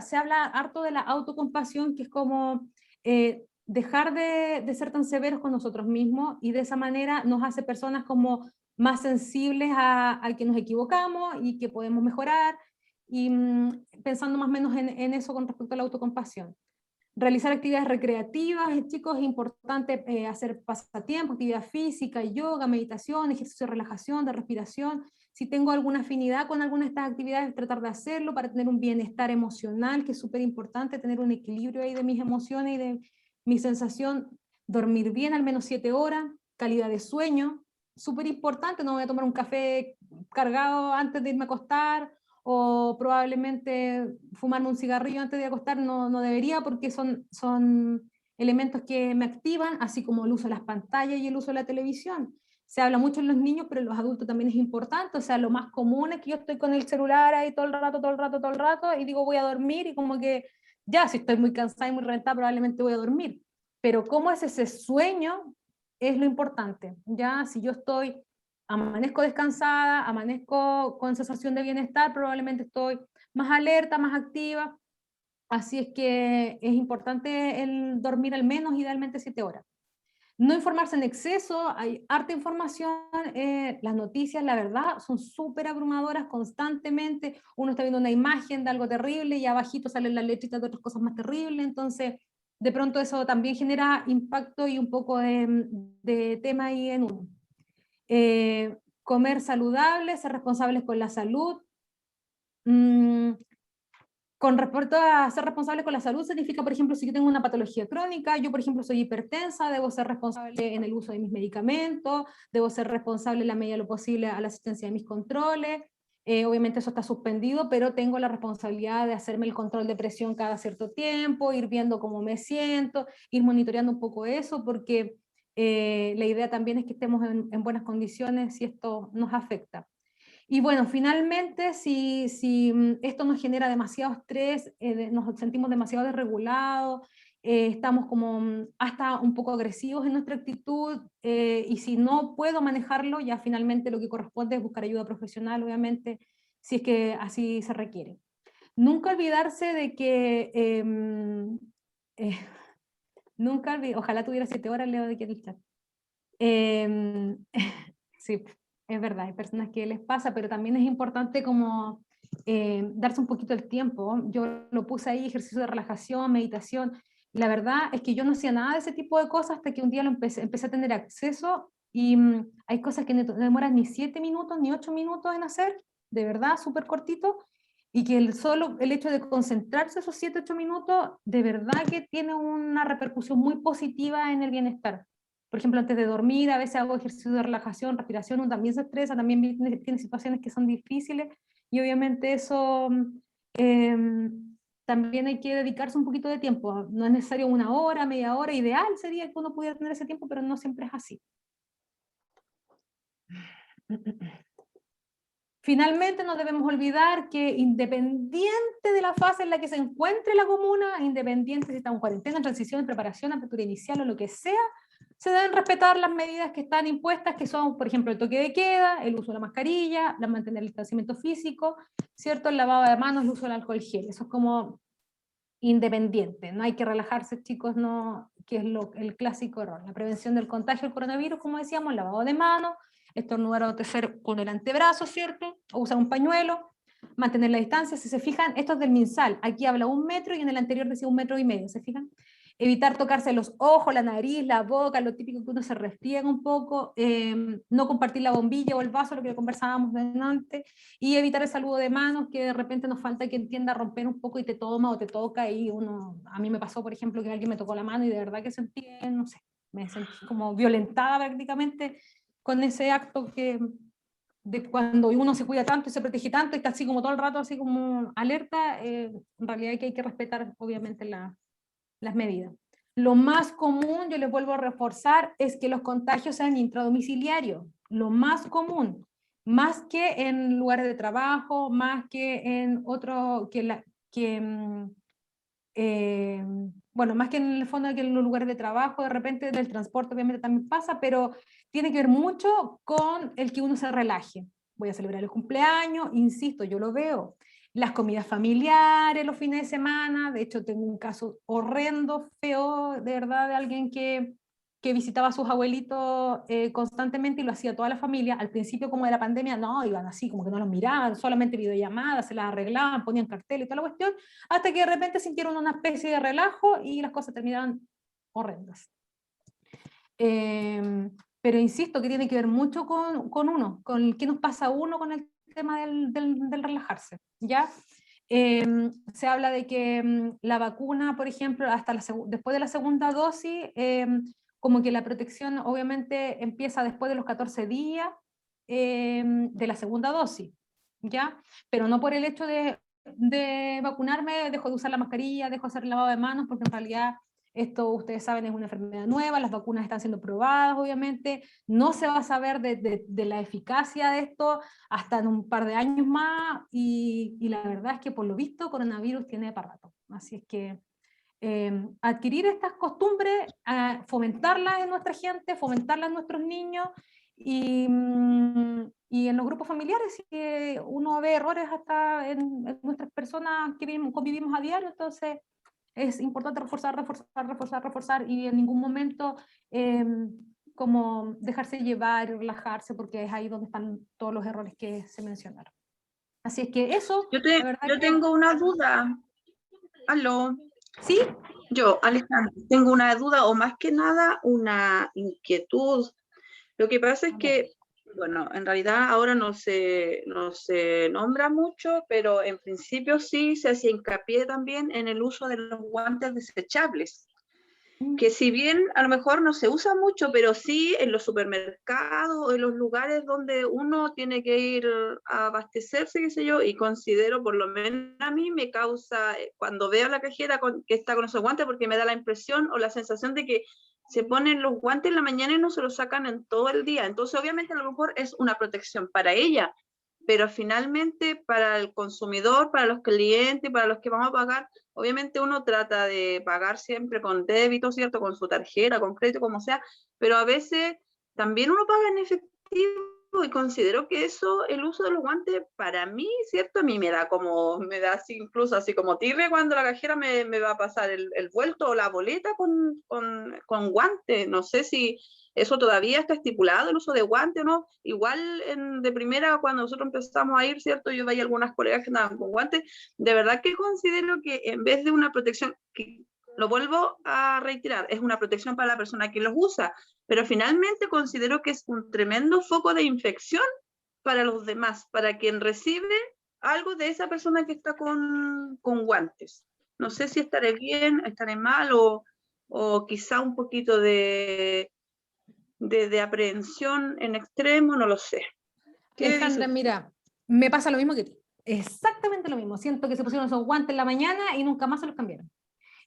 se habla harto de la autocompasión, que es como dejar de ser tan severos con nosotros mismos, y de esa manera nos hace personas como más sensibles a que nos equivocamos y que podemos mejorar, y pensando más o menos en eso con respecto a la autocompasión. Realizar actividades recreativas, chicos, es importante hacer pasatiempos, actividad física, yoga, meditación, ejercicio de relajación, de respiración. Si tengo alguna afinidad con alguna de estas actividades, tratar de hacerlo para tener un bienestar emocional, que es súper importante, tener un equilibrio ahí de mis emociones y de mi sensación. Dormir bien, al menos 7 horas, calidad de sueño, súper importante, no voy a tomar un café cargado antes de irme a acostar, o probablemente fumarme un cigarrillo antes de acostar, no debería, porque son elementos que me activan, así como el uso de las pantallas y el uso de la televisión. Se habla mucho en los niños, pero en los adultos también es importante, o sea, lo más común es que yo estoy con el celular ahí todo el rato, y digo voy a dormir, y como que ya, si estoy muy cansada y muy reventada, probablemente voy a dormir. Pero cómo es ese sueño es lo importante, ya, si yo amanezco descansada, amanezco con sensación de bienestar, probablemente estoy más alerta, más activa, así es que es importante el dormir al menos, idealmente 7 horas. No informarse en exceso, hay harta información, las noticias, la verdad, son súper abrumadoras constantemente, uno está viendo una imagen de algo terrible y abajito salen las letritas de otras cosas más terribles, entonces de pronto eso también genera impacto y un poco de tema ahí en uno. Comer saludable, ser responsables con la salud. Con respecto a ser responsables con la salud, significa, por ejemplo, si yo tengo una patología crónica, yo, por ejemplo, soy hipertensa, debo ser responsable en el uso de mis medicamentos, debo ser responsable en la medida de lo posible a la asistencia de mis controles. Obviamente eso está suspendido, pero tengo la responsabilidad de hacerme el control de presión cada cierto tiempo, ir viendo cómo me siento, ir monitoreando un poco eso, porque la idea también es que estemos en buenas condiciones si esto nos afecta. Y bueno, finalmente, si esto nos genera demasiado estrés, nos sentimos demasiado desregulados, estamos como hasta un poco agresivos en nuestra actitud, y si no puedo manejarlo, ya finalmente lo que corresponde es buscar ayuda profesional, obviamente, si es que así se requiere. Nunca olvidarse de que, ojalá tuviera 7 horas, Leo, de que el chat. Sí, es verdad, hay personas que les pasa, pero también es importante como darse un poquito el tiempo. Yo lo puse ahí, ejercicio de relajación, meditación. La verdad es que yo no hacía nada de ese tipo de cosas hasta que un día empecé a tener acceso, y hay cosas que no demoran ni 7 minutos, ni 8 minutos en hacer, de verdad, súper cortito, y que solo el hecho de concentrarse esos 7, 8 minutos, de verdad que tiene una repercusión muy positiva en el bienestar. Por ejemplo, antes de dormir, a veces hago ejercicio de relajación, respiración, uno también se estresa, también tiene situaciones que son difíciles, y obviamente eso también hay que dedicarse un poquito de tiempo. No es necesario 1 hora, media hora, ideal sería que uno pudiera tener ese tiempo, pero no siempre es así. Finalmente, no debemos olvidar que independiente de la fase en la que se encuentre la comuna, independiente si estamos en cuarentena, en transición, en preparación, apertura inicial o lo que sea, se deben respetar las medidas que están impuestas, que son, por ejemplo, el toque de queda, el uso de la mascarilla, mantener el distanciamiento físico, ¿cierto? El lavado de manos, el uso del alcohol gel. Eso es como independiente. No hay que relajarse, chicos, no, que es el clásico error. La prevención del contagio del coronavirus, como decíamos, lavado de manos, estornudar o toser con el antebrazo, ¿cierto? O usar un pañuelo, mantener la distancia. Si se fijan, esto es del MinSal. Aquí habla 1 metro y en el anterior decía 1,5 metros, ¿se fijan? Evitar tocarse los ojos, la nariz, la boca, lo típico que uno se restriega un poco, no compartir la bombilla o el vaso, lo que conversábamos delante, y evitar el saludo de manos, que de repente nos falta quien tienda a romper un poco y te toma o te toca, y uno, a mí me pasó, por ejemplo, que alguien me tocó la mano y de verdad que sentí, no sé, me sentí como violentada prácticamente con ese acto que, de cuando uno se cuida tanto y se protege tanto y está así como todo el rato así como alerta, en realidad hay que respetar obviamente las medidas. Lo más común, yo les vuelvo a reforzar, es que los contagios sean intradomiciliarios, lo más común, más que en lugares de trabajo, más que en otro, bueno, más que en el fondo que en los lugares de trabajo, de repente del transporte obviamente también pasa, pero tiene que ver mucho con el que uno se relaje. Voy a celebrar el cumpleaños, insisto, yo lo veo. Las comidas familiares, los fines de semana, de hecho tengo un caso horrendo, feo, de verdad, de alguien que visitaba a sus abuelitos constantemente y lo hacía toda la familia. Al principio, como de la pandemia, no, iban así, como que no los miraban, solamente videollamadas, se las arreglaban, ponían cartel y toda la cuestión, hasta que de repente sintieron una especie de relajo y las cosas terminaban horrendas. Pero insisto que tiene que ver mucho con uno, con qué nos pasa a uno con el tema del relajarse, ¿ya? Se habla de que la vacuna, por ejemplo, hasta después de la segunda dosis, como que la protección obviamente empieza después de los 14 días de la segunda dosis, ¿ya? Pero no por el hecho de vacunarme, dejo de usar la mascarilla, dejo de hacer el lavado de manos, porque en realidad esto, ustedes saben, es una enfermedad nueva, las vacunas están siendo probadas, obviamente, no se va a saber de la eficacia de esto hasta en un par de años más, y la verdad es que por lo visto coronavirus tiene para rato. Así es que adquirir estas costumbres, fomentarlas en nuestra gente, fomentarlas en nuestros niños, y en los grupos familiares, si uno ve errores hasta en nuestras personas que convivimos a diario, entonces es importante reforzar y en ningún momento como dejarse llevar y relajarse, porque es ahí donde están todos los errores que se mencionaron. Así es que eso, la verdad Yo tengo una duda. Aló. ¿Sí? Yo, Alejandra, tengo una duda o más que nada una inquietud. Lo que pasa es que, bueno, en realidad ahora no se nombra mucho, pero en principio sí se hacía hincapié también en el uso de los guantes desechables, que si bien a lo mejor no se usa mucho, pero sí en los supermercados o en los lugares donde uno tiene que ir a abastecerse, qué sé yo, y considero, por lo menos a mí me causa, cuando veo a la cajera que está con esos guantes, porque me da la impresión o la sensación de que se ponen los guantes en la mañana y no se los sacan en todo el día. Entonces, obviamente, a lo mejor es una protección para ella, pero finalmente para el consumidor, para los clientes, para los que vamos a pagar, obviamente uno trata de pagar siempre con débito, ¿cierto? Con su tarjeta, con crédito, como sea, pero a veces también uno paga en efectivo y considero que eso, el uso de los guantes, para mí, ¿cierto? A mí me da así, incluso así como tirre cuando la cajera me va a pasar el vuelto o la boleta con guantes. No sé si eso todavía está estipulado, el uso de guantes o no. Igual de primera, cuando nosotros empezamos a ir, ¿cierto? Yo veía algunas colegas que andaban con guantes. De verdad que considero que en vez de una protección, que lo vuelvo a reiterar, es una protección para la persona que los usa, pero finalmente considero que es un tremendo foco de infección para los demás, para quien recibe algo de esa persona que está con guantes. No sé si estaré bien, estaré mal, o quizá un poquito de aprehensión en extremo, no lo sé. Alejandra, mira, me pasa lo mismo que ti. Exactamente lo mismo. Siento que se pusieron esos guantes en la mañana y nunca más se los cambiaron.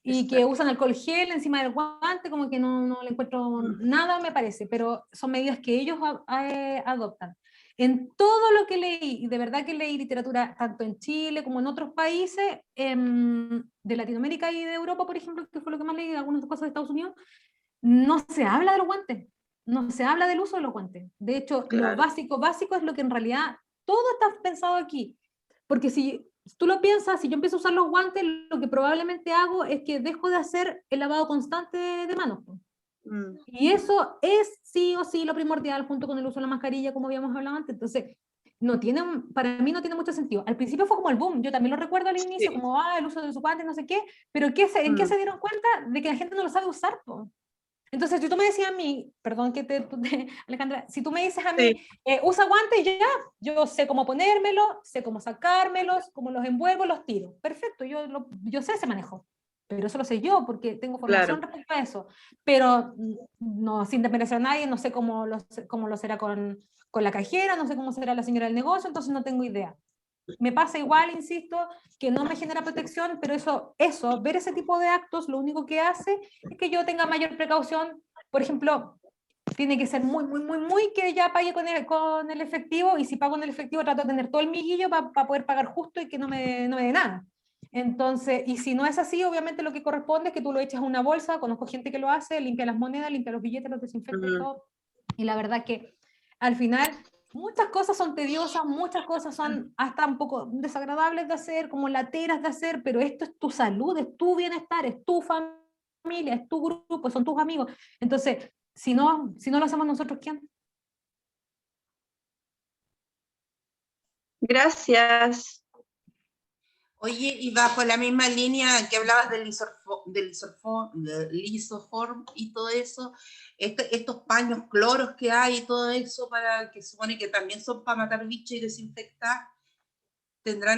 Y que usan alcohol gel encima del guante, como que no le encuentro nada, me parece, pero son medidas que ellos adoptan. En todo lo que leí, y de verdad que leí literatura tanto en Chile como en otros países de Latinoamérica y de Europa, por ejemplo, que fue lo que más leí, algunas cosas de Estados Unidos, no se habla de los guantes, no se habla del uso de los guantes. De hecho, lo básico es lo que en realidad todo está pensado aquí. Porque si tú lo piensas, si yo empiezo a usar los guantes, lo que probablemente hago es que dejo de hacer el lavado constante de manos. Y eso es sí o sí lo primordial, junto con el uso de la mascarilla, como habíamos hablado antes. Entonces, para mí no tiene mucho sentido. Al principio fue como el boom, yo también lo recuerdo al inicio, como el uso de los guantes, no sé qué, pero ¿en qué se dieron cuenta? De que la gente no lo sabe usar, po. Entonces, si tú me decías a mí, perdón Alejandra, si tú me dices a mí, usa guantes, ya, yo sé cómo ponérmelo, sé cómo sacármelos, cómo los envuelvo, los tiro. Perfecto, yo sé ese manejo, pero eso lo sé yo porque tengo formación respecto a eso. Pero no, sin desmerecer a nadie, no sé cómo lo será con la cajera, no sé cómo será la señora del negocio, entonces no tengo idea. Me pasa igual, insisto, que no me genera protección, pero ver ese tipo de actos, lo único que hace es que yo tenga mayor precaución. Por ejemplo, tiene que ser muy que ya pague con el efectivo, y si pago con el efectivo trato de tener todo el miguillo para poder pagar justo y que no me dé nada. Entonces, y si no es así, obviamente lo que corresponde es que tú lo echas a una bolsa, conozco gente que lo hace, limpia las monedas, limpia los billetes, los desinfecta y todo. Y la verdad que al final muchas cosas son tediosas, muchas cosas son hasta un poco desagradables de hacer, como lateras de hacer, pero esto es tu salud, es tu bienestar, es tu familia, es tu grupo, son tus amigos. Entonces, si no lo hacemos nosotros, ¿quién? Gracias. Oye, y bajo la misma línea que hablabas del lisoform y todo eso, estos paños cloros que hay y todo eso, que supone que también son para matar bichos y desinfectar, ¿tendrán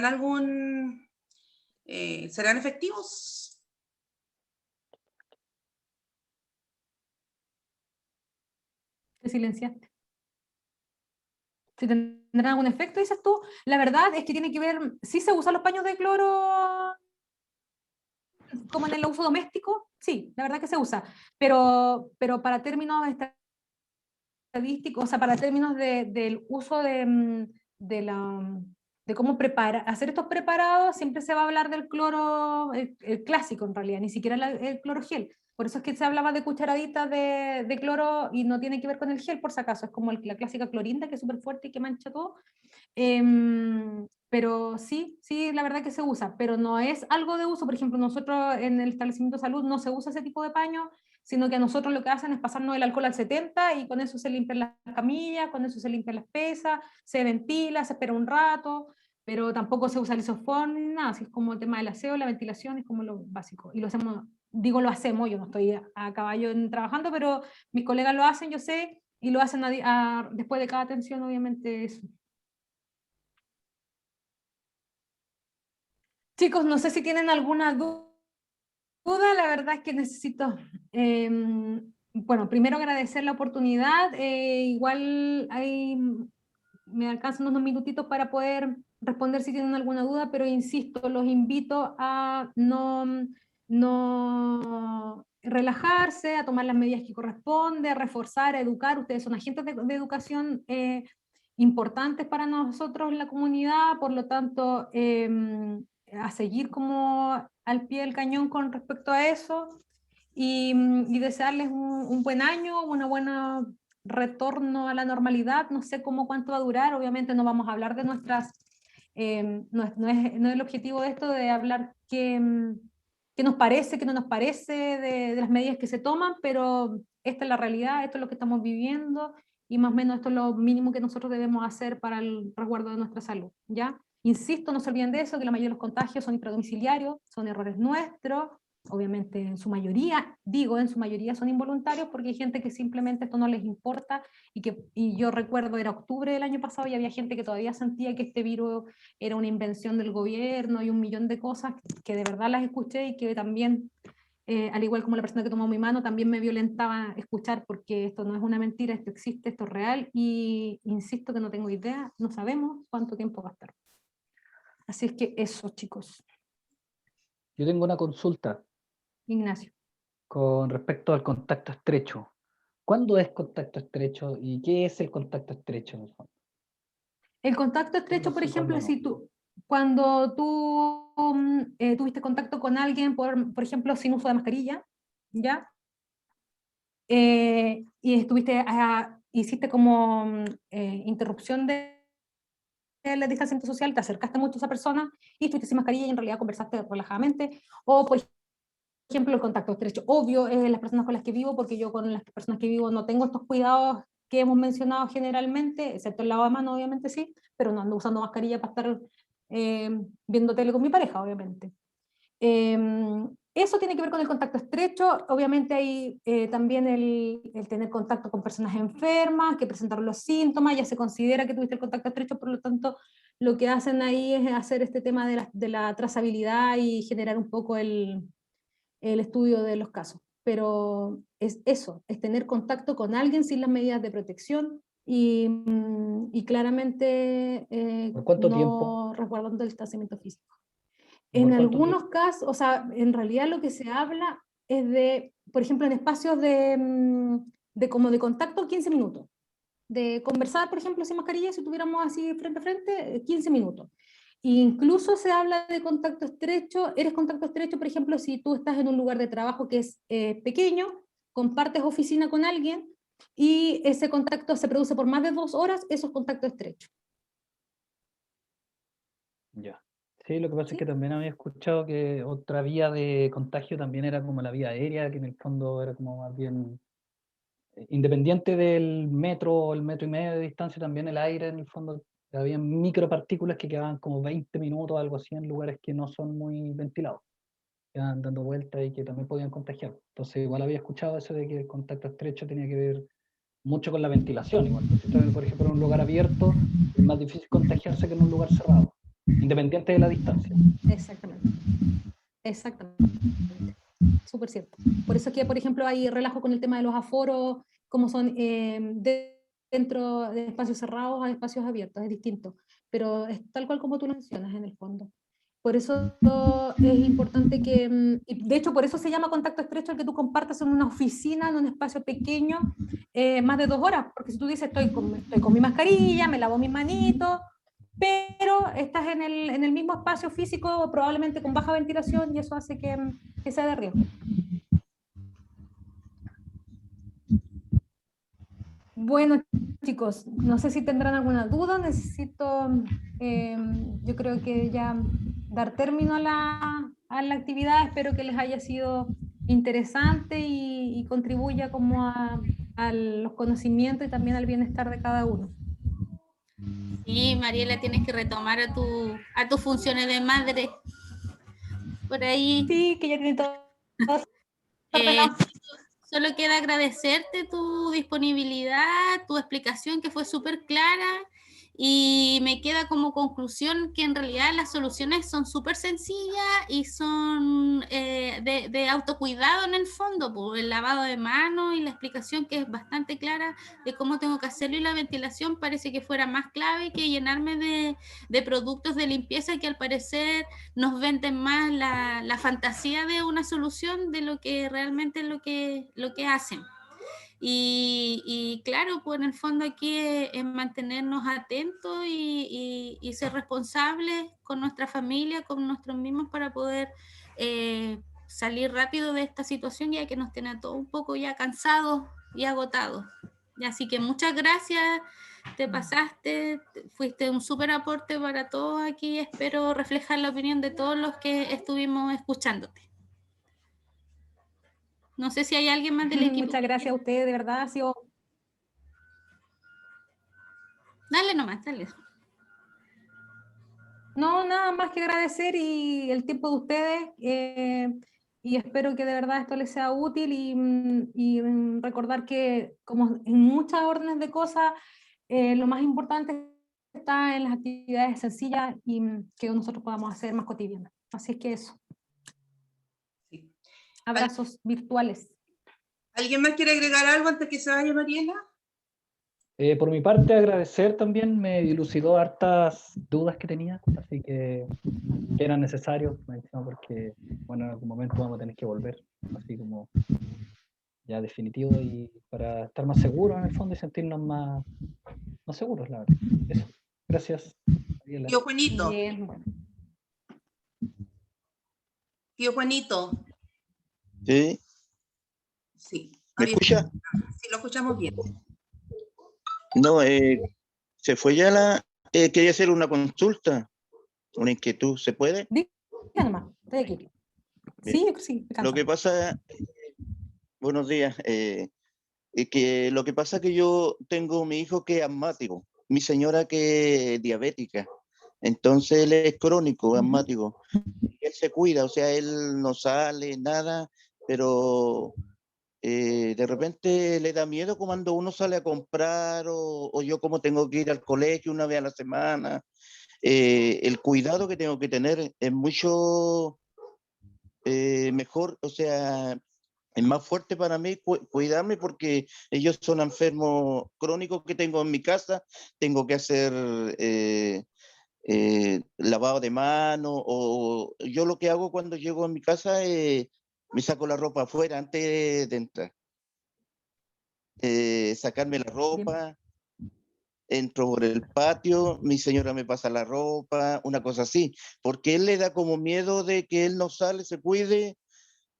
serán efectivos? Te silenciaste. Si tendrán algún efecto, dices tú. La verdad es que tiene que ver, sí se usan los paños de cloro como en el uso doméstico, sí, la verdad que se usa, pero para términos estadísticos, o sea, para términos del uso de cómo hacer estos preparados, siempre se va a hablar del cloro, el clásico en realidad, ni siquiera el cloro gel. Por eso es que se hablaba de cucharaditas de cloro y no tiene que ver con el gel, por si acaso, es como la clásica clorinda que es súper fuerte y que mancha todo. Pero sí, la verdad que se usa, pero no es algo de uso. Por ejemplo, nosotros en el establecimiento de salud no se usa ese tipo de paño, sino que a nosotros lo que hacen es pasarnos el alcohol al 70 y con eso se limpian las camillas, con eso se limpian las pesas, se ventila, se espera un rato, pero tampoco se usa el isoform ni nada, así es como el tema del aseo, la ventilación es como lo básico. Y lo hacemos, lo hacemos, yo no estoy a caballo trabajando, pero mis colegas lo hacen, yo sé, y lo hacen después de cada atención, obviamente eso. Chicos, no sé si tienen alguna duda, la verdad es que necesito, bueno, primero agradecer la oportunidad, igual me alcanzan unos minutitos para poder responder si tienen alguna duda, pero insisto, los invito a no relajarse, a tomar las medidas que corresponde, a reforzar, a educar. Ustedes son agentes de educación importantes para nosotros en la comunidad, por lo tanto, a seguir como al pie del cañón con respecto a eso y desearles un buen año, una buena retorno a la normalidad. No sé cuánto va a durar, obviamente no vamos a hablar de nuestras, no es el objetivo de esto de hablar qué nos parece, qué no nos parece de las medidas que se toman, pero esta es la realidad, esto es lo que estamos viviendo y más o menos esto es lo mínimo que nosotros debemos hacer para el resguardo de nuestra salud, ¿ya? Insisto, no se olviden de eso, que la mayoría de los contagios son intradomiciliarios, son errores nuestros, obviamente en su mayoría son involuntarios porque hay gente que simplemente esto no les importa y yo recuerdo era octubre del año pasado y había gente que todavía sentía que este virus era una invención del gobierno y un millón de cosas que de verdad las escuché y que también, al igual como la persona que tomó mi mano, también me violentaba escuchar porque esto no es una mentira, esto existe, esto es real y insisto que no tengo idea, no sabemos cuánto tiempo va a estar. Así es que eso, chicos. Yo tengo una consulta. Ignacio. Con respecto al contacto estrecho. ¿Cuándo es contacto estrecho y qué es el contacto estrecho en el fondo? El contacto estrecho, por ejemplo, si cuando tú tuviste contacto con alguien, por ejemplo, sin uso de mascarilla, ¿ya? Y hiciste como interrupción del distanciamiento social, te acercaste mucho a esa persona y estuviste sin mascarilla y en realidad conversaste relajadamente, o por ejemplo el contacto estrecho, obvio, las personas con las que vivo, porque yo con las personas que vivo no tengo estos cuidados que hemos mencionado generalmente, excepto el lavado de mano, obviamente sí, pero no ando usando mascarilla para estar viendo tele con mi pareja, obviamente. Eso tiene que ver con el contacto estrecho. Obviamente hay también el tener contacto con personas enfermas, que presentaron los síntomas, ya se considera que tuviste el contacto estrecho, por lo tanto lo que hacen ahí es hacer este tema de la trazabilidad y generar un poco el estudio de los casos. Pero es eso, es tener contacto con alguien sin las medidas de protección y claramente ¿Por cuánto no tiempo? resguardando el distanciamiento físico. ¿Por En cuánto tiempo? algunos casos, o sea, en realidad lo que se habla es de, por ejemplo, en espacios como de contacto, 15 minutos. De conversar, por ejemplo, sin mascarilla, si tuviéramos así frente a frente, 15 minutos. E incluso se habla de contacto estrecho, eres contacto estrecho, por ejemplo, si tú estás en un lugar de trabajo que es pequeño, compartes oficina con alguien y ese contacto se produce por más de 2 horas, eso es contacto estrecho. Ya. Sí, lo que pasa ¿Sí? es que también había escuchado que otra vía de contagio también era como la vía aérea, que en el fondo era como más bien independiente del metro o el metro y medio de distancia, también el aire en el fondo había micropartículas que quedaban como 20 minutos, algo así, en lugares que no son muy ventilados, quedaban dando vueltas y que también podían contagiar. Entonces igual había escuchado eso de que el contacto estrecho tenía que ver mucho con la ventilación, igual. Si estás, por ejemplo, en un lugar abierto, es más difícil contagiarse que en un lugar cerrado, independiente de la distancia. Exactamente. Exactamente. Súper cierto. Por eso es que, por ejemplo, hay relajo con el tema de los aforos, como son dentro de espacios cerrados a espacios abiertos, es distinto. Pero es tal cual como tú lo mencionas en el fondo. Por eso es importante que, y de hecho por eso se llama contacto estrecho el que tú compartas en una oficina, en un espacio pequeño, más de 2 horas, porque si tú dices estoy con mi mascarilla, me lavo mis manitos, pero estás en el mismo espacio físico, probablemente con baja ventilación, y eso hace que sea de riesgo. Bueno, chicos, no sé si tendrán alguna duda, necesito, yo creo que ya dar término a la actividad, espero que les haya sido interesante y contribuya como a los conocimientos y también al bienestar de cada uno. Sí, Mariela, tienes que retomar a tus funciones de madre. Por ahí. Sí, que ya tiene todo. Solo queda agradecerte tu disponibilidad, tu explicación que fue súper clara y me queda como conclusión que en realidad las soluciones son súper sencillas y son de autocuidado en el fondo, pues, el lavado de manos y la explicación que es bastante clara de cómo tengo que hacerlo, y la ventilación parece que fuera más clave que llenarme de productos de limpieza que al parecer nos venden más la fantasía de una solución de lo que realmente es lo que hacen. Y claro, pues en el fondo aquí es mantenernos atentos y ser responsables con nuestra familia, con nosotros mismos, para poder salir rápido de esta situación, ya que nos tiene a todos un poco ya cansados y agotados. Y así que muchas gracias, te pasaste, fuiste un súper aporte para todos aquí, espero reflejar la opinión de todos los que estuvimos escuchándote. No sé si hay alguien más del equipo. Muchas gracias a ustedes, de verdad ha sido... Dale nomás, dale. No, nada más que agradecer y el tiempo de ustedes y espero que de verdad esto les sea útil y recordar que como en muchas órdenes de cosas, lo más importante está en las actividades sencillas y que nosotros podamos hacer más cotidianas. Así es que eso. Sí. Abrazos virtuales. ¿Alguien más quiere agregar algo antes que se vaya, Mariela? Por mi parte, agradecer también, me dilucidó hartas dudas que tenía, así que eran necesarios, porque, bueno, en algún momento vamos a tener que volver, así como ya definitivo, y para estar más seguros en el fondo y sentirnos más seguros, la verdad. Eso. Gracias. Gracias, Mariela. Tío Juanito, Bien, bueno. tío Juanito, ¿Sí? sí. ¿Me escucha? Sí, lo escuchamos bien. No, se fue ya quería hacer una consulta, una inquietud, ¿se puede? Diga nomás, estoy aquí. Bien. Sí, sí, me Lo canso. que pasa, buenos días, que lo que pasa es que yo tengo mi hijo que es asmático, mi señora que es diabética, entonces él es crónico, asmático, él se cuida, o sea, él no sale, nada, pero de repente le da miedo cuando uno sale a comprar o yo como tengo que ir al colegio una vez a la semana, el cuidado que tengo que tener es mucho mejor, o sea, es más fuerte para mí cuidarme porque ellos son enfermos crónicos que tengo en mi casa, tengo que hacer lavado de mano o yo lo que hago cuando llego a mi casa me saco la ropa afuera antes de entrar. Sacarme la Bien. ropa, entro por el patio, mi señora me pasa la ropa, una cosa así, porque él le da como miedo de que él no sale, se cuide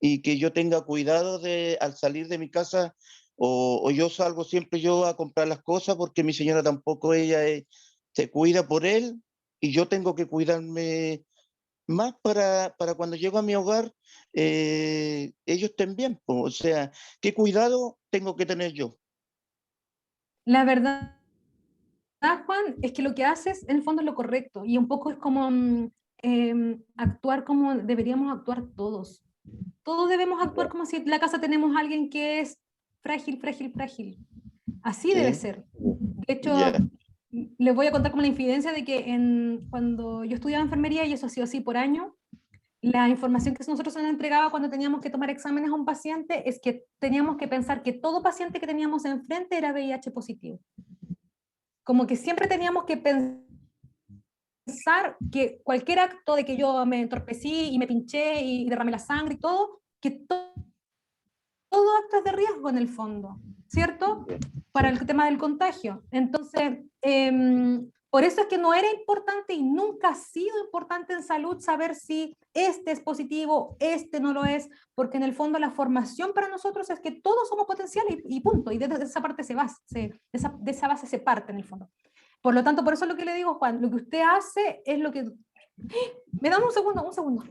y que yo tenga cuidado de al salir de mi casa o yo salgo siempre yo a comprar las cosas porque mi señora tampoco se cuida por él y yo tengo que cuidarme más para cuando llego a mi hogar ellos estén bien, po. O sea, ¿qué cuidado tengo que tener yo? La verdad, Juan, es que lo que haces en el fondo es lo correcto y un poco es como actuar como deberíamos actuar todos. Todos debemos actuar como si en la casa tenemos a alguien que es frágil, frágil, frágil. Así debe Sí, ser. De hecho, ya, les voy a contar como la infidencia de que cuando yo estudiaba enfermería, y eso ha sido así por años, la información que nosotros nos entregaba cuando teníamos que tomar exámenes a un paciente es que teníamos que pensar que todo paciente que teníamos enfrente era VIH positivo. Como que siempre teníamos que pensar que cualquier acto de que yo me entorpecí y me pinché y derramé la sangre y todo, que todo acto es de riesgo en el fondo, ¿cierto? Para el tema del contagio. Entonces, por eso es que no era importante y nunca ha sido importante en salud saber si este es positivo, este no lo es, porque en el fondo la formación para nosotros es que todos somos potenciales y punto, y de esa parte de esa base se parte en el fondo. Por lo tanto, por eso es lo que le digo, Juan, lo que usted hace es lo que... Me dan un segundo, un segundo.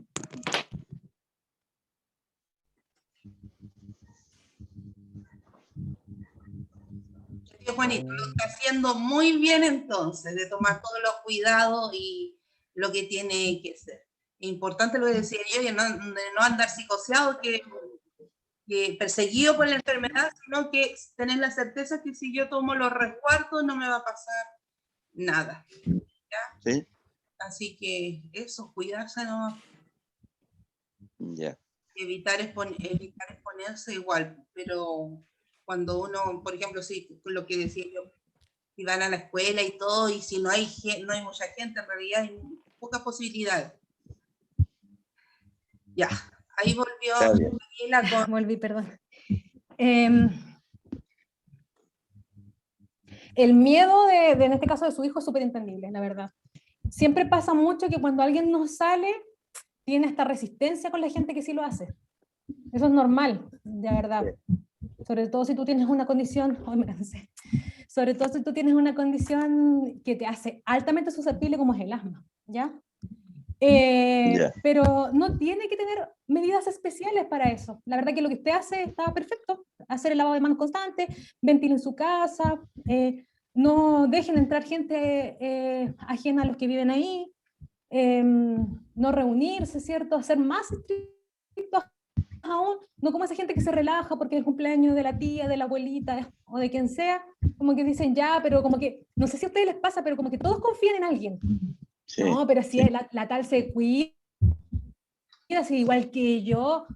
Tío Juanito, lo está haciendo muy bien entonces, de tomar todos los cuidados y lo que tiene que ser. Importante lo que decía yo, de no andar psicoseado, que perseguido por la enfermedad, sino que tener la certeza que si yo tomo los resguardos no me va a pasar nada. ¿Ya? sí, Así que eso, cuidarse, ¿no? ya. Evitar exponerse igual, pero cuando uno, por ejemplo, si lo que decía yo, si van a la escuela y todo, y si no hay mucha gente, en realidad hay pocas posibilidades. Ya, ahí volvió Está bien. Daniela con... Volví, perdón. El miedo en este caso de su hijo es súper entendible, la verdad. Siempre pasa mucho que cuando alguien no sale, tiene esta resistencia con la gente que sí lo hace. Eso es normal, de verdad. Sobre todo si tú tienes una condición, sobre todo si tú tienes una condición que te hace altamente susceptible como es el asma, ¿ya? Pero no tiene que tener medidas especiales para eso. La verdad que lo que usted hace está perfecto. Hacer el lavado de manos constante, ventilen su casa, no dejen entrar gente ajena a los que viven ahí, no reunirse, ¿cierto? Ser más estrictos aún, no como esa gente que se relaja porque es el cumpleaños de la tía, de la abuelita o de quien sea, como que dicen ya, pero como que, no sé si a ustedes les pasa, pero como que todos confían en alguien. Sí, no, pero si sí. la tal se cuida, así igual que yo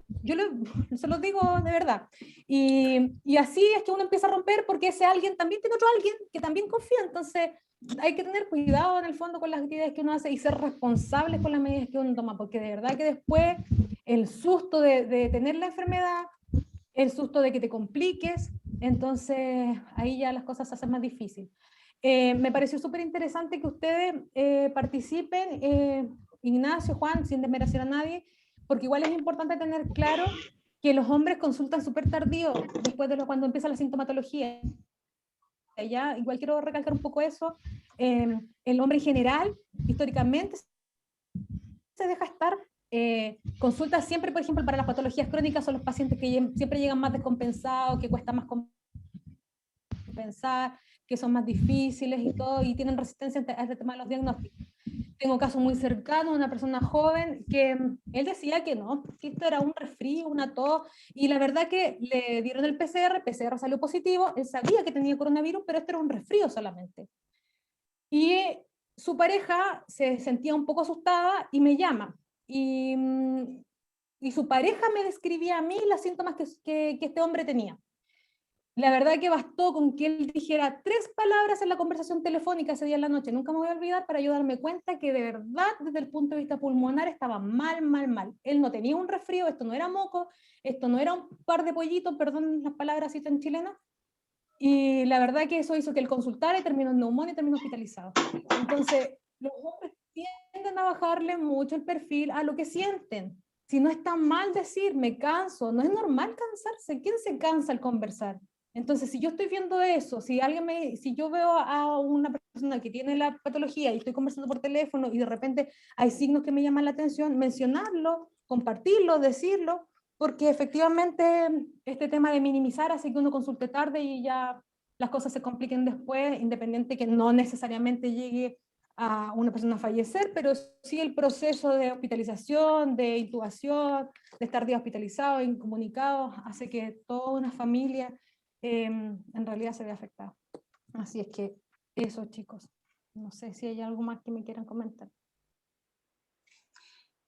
se los digo de verdad. Y así es que uno empieza a romper porque ese alguien también tiene otro alguien que también confía, entonces hay que tener cuidado en el fondo con las actividades que uno hace y ser responsables con las medidas que uno toma, porque de verdad que después el susto de tener la enfermedad, el susto de que te compliques, entonces ahí ya las cosas se hacen más difíciles. Me pareció súper interesante que ustedes participen, Ignacio, Juan, sin desmerecer a nadie, porque igual es importante tener claro que los hombres consultan súper tardío, después de cuando empieza la sintomatología. Ya, igual quiero recalcar un poco eso. El hombre en general, históricamente, se deja estar. Consulta siempre, por ejemplo, para las patologías crónicas son los pacientes que siempre llegan más descompensados, que cuesta más compensar, que son más difíciles y todo, y tienen resistencia a este tema de los diagnósticos. Tengo un caso muy cercano, una persona joven, que él decía que no, que esto era un resfrío, una tos, y la verdad que le dieron el PCR salió positivo, él sabía que tenía coronavirus, pero esto era un resfrío solamente. Y su pareja se sentía un poco asustada y me llama, y su pareja me describía a mí los síntomas que este hombre tenía. La verdad que bastó con que él dijera 3 palabras en la conversación telefónica ese día en la noche, nunca me voy a olvidar, para yo darme cuenta que de verdad, desde el punto de vista pulmonar, estaba mal. Él no tenía un resfrío, esto no era moco, esto no era un par de pollitos, perdón las palabras así tan chilenas, y la verdad que eso hizo que él consultara y terminó en neumonía y terminó hospitalizado. Entonces, los hombres tienden a bajarle mucho el perfil a lo que sienten. Si no está mal decir, me canso, no es normal cansarse, ¿quién se cansa al conversar? Entonces, si yo estoy viendo eso, si yo veo a una persona que tiene la patología y estoy conversando por teléfono y de repente hay signos que me llaman la atención, mencionarlo, compartirlo, decirlo, porque efectivamente este tema de minimizar hace que uno consulte tarde y ya las cosas se compliquen después, independiente que no necesariamente llegue a una persona a fallecer, pero sí el proceso de hospitalización, de intubación, de estar día hospitalizado, incomunicado, hace que toda una familia en realidad se ve afectada. Así es que eso, chicos. No sé si hay algo más que me quieran comentar.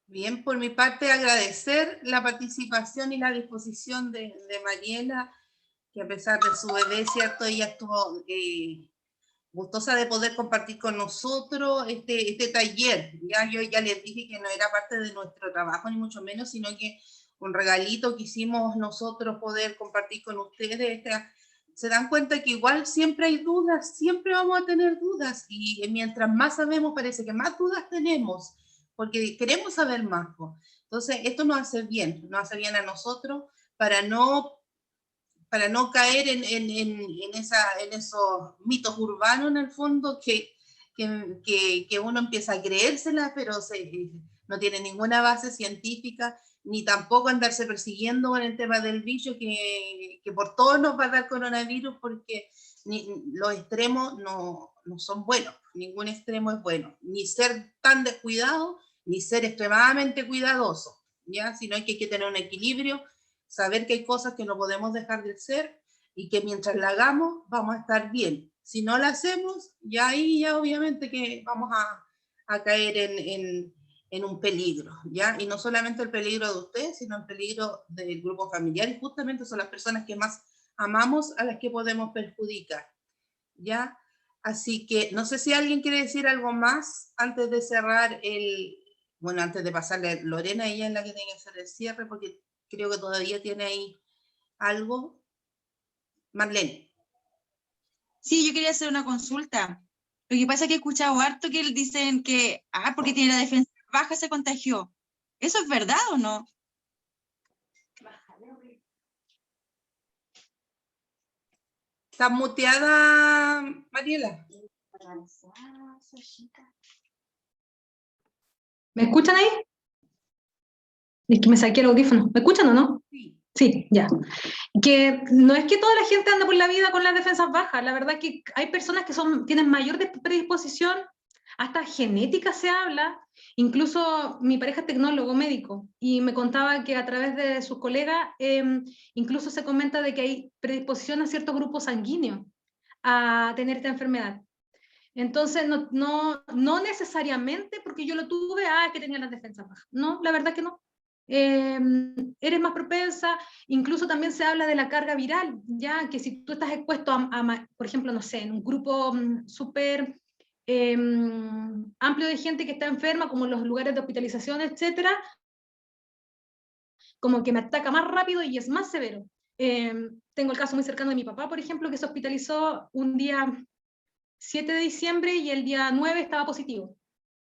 Bien, por mi parte agradecer la participación y la disposición de Mariela, que a pesar de su bebé, ¿cierto? Ella estuvo gustosa de poder compartir con nosotros este taller. Yo ya les dije que no era parte de nuestro trabajo, ni mucho menos, sino que un regalito que hicimos nosotros poder compartir con ustedes. Se dan cuenta que igual siempre hay dudas, siempre vamos a tener dudas, y mientras más sabemos parece que más dudas tenemos, porque queremos saber más. Entonces esto nos hace bien a nosotros para no caer en esos mitos urbanos en el fondo que uno empieza a creérsela, pero no tiene ninguna base científica, ni tampoco andarse persiguiendo con el tema del bicho, que por todo nos va a dar coronavirus, porque los extremos no son buenos, ningún extremo es bueno, ni ser tan descuidado, ni ser extremadamente cuidadoso, ¿ya? Sino que hay que tener un equilibrio, saber que hay cosas que no podemos dejar de hacer y que mientras la hagamos vamos a estar bien. Si no la hacemos, ya obviamente que vamos a caer en un peligro, ¿ya? Y no solamente el peligro de ustedes, sino el peligro del grupo familiar, y justamente son las personas que más amamos a las que podemos perjudicar, ¿ya? Así que no sé si alguien quiere decir algo más antes de cerrar antes de pasarle a Lorena, ella es la que tiene que hacer el cierre, porque creo que todavía tiene ahí algo. Marlene. Sí, yo quería hacer una consulta. Lo que pasa es que he escuchado harto que dicen que, porque tiene la defensa baja se contagió. ¿Eso es verdad o no? ¿Está muteada, Mariela? ¿Me escuchan ahí? Es que me saqué el audífono. ¿Me escuchan o no? Sí. Sí, ya. Que no es que toda la gente anda por la vida con las defensas bajas, la verdad que hay personas que tienen mayor predisposición, hasta genética se habla, incluso mi pareja es tecnólogo médico, y me contaba que a través de sus colegas, incluso se comenta de que hay predisposición a ciertos grupos sanguíneos a tener esta enfermedad. Entonces, no necesariamente porque yo lo tuve, que tenía las defensas bajas. No, la verdad que no. Eres más propensa, incluso también se habla de la carga viral, ya que si tú estás expuesto por ejemplo, no sé, en un grupo súper amplio de gente que está enferma, como en los lugares de hospitalización, etcétera, como que me ataca más rápido y es más severo. Tengo el caso muy cercano de mi papá, por ejemplo, que se hospitalizó un día 7 de diciembre y el día 9 estaba positivo.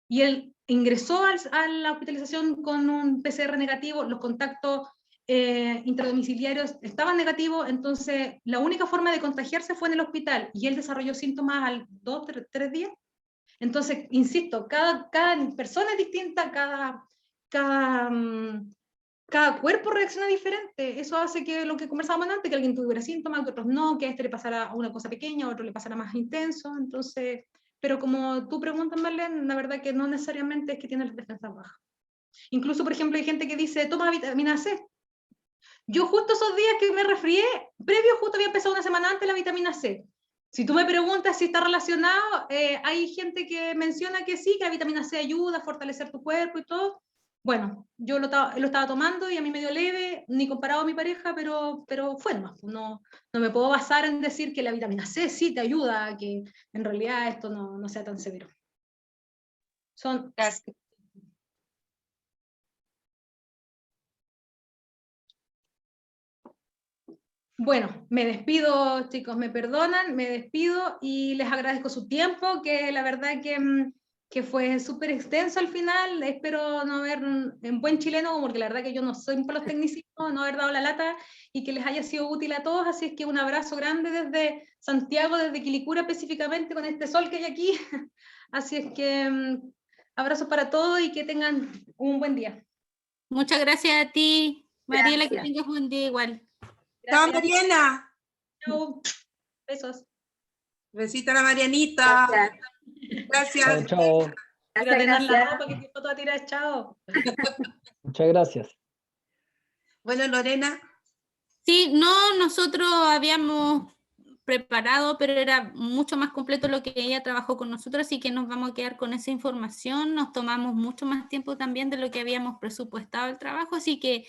Y él ingresó a la hospitalización con un PCR negativo, los contactos intradomiciliarios estaban negativos, entonces la única forma de contagiarse fue en el hospital, y él desarrolló síntomas al 2, 3 días. Entonces, insisto, cada persona es distinta, cada cuerpo reacciona diferente. Eso hace que lo que conversábamos antes, que alguien tuviera síntomas, que otros no, que a este le pasara una cosa pequeña, a otro le pasara más intenso. Entonces, pero como tú preguntas, Marlene, la verdad que no necesariamente es que tiene las defensas bajas. Incluso, por ejemplo, hay gente que dice, toma vitamina C. Yo justo esos días que me resfrié, previo justo había empezado una semana antes la vitamina C. Si tú me preguntas si está relacionado, hay gente que menciona que sí, que la vitamina C ayuda a fortalecer tu cuerpo y todo. Bueno, yo lo estaba tomando y a mí me dio leve, ni comparado a mi pareja, pero fue nomás. No me puedo basar en decir que la vitamina C sí te ayuda a que en realidad esto no sea tan severo. Gracias. Bueno, me despido, chicos, me perdonan, me despido y les agradezco su tiempo, que la verdad que fue súper extenso al final. Espero no haber, en buen chileno, porque la verdad que yo no soy para los tecnicismos, no haber dado la lata y que les haya sido útil a todos. Así es que un abrazo grande desde Santiago, desde Quilicura específicamente, con este sol que hay aquí. Así es que abrazos para todos y que tengan un buen día. Muchas gracias a ti, Mariela, que Gracias. tengas un día igual. Chao, Gracias. Mariana. Chao. Besos. Besita a la Marianita. Gracias. Gracias. Chao. Voy a Gracias, ordenar la gracias. ropa que tiempo te va a tirar. Chao. Muchas gracias. Bueno, Lorena. Sí, no, nosotros habíamos preparado, pero era mucho más completo lo que ella trabajó con nosotros, así que nos vamos a quedar con esa información. Nos tomamos mucho más tiempo también de lo que habíamos presupuestado el trabajo, así que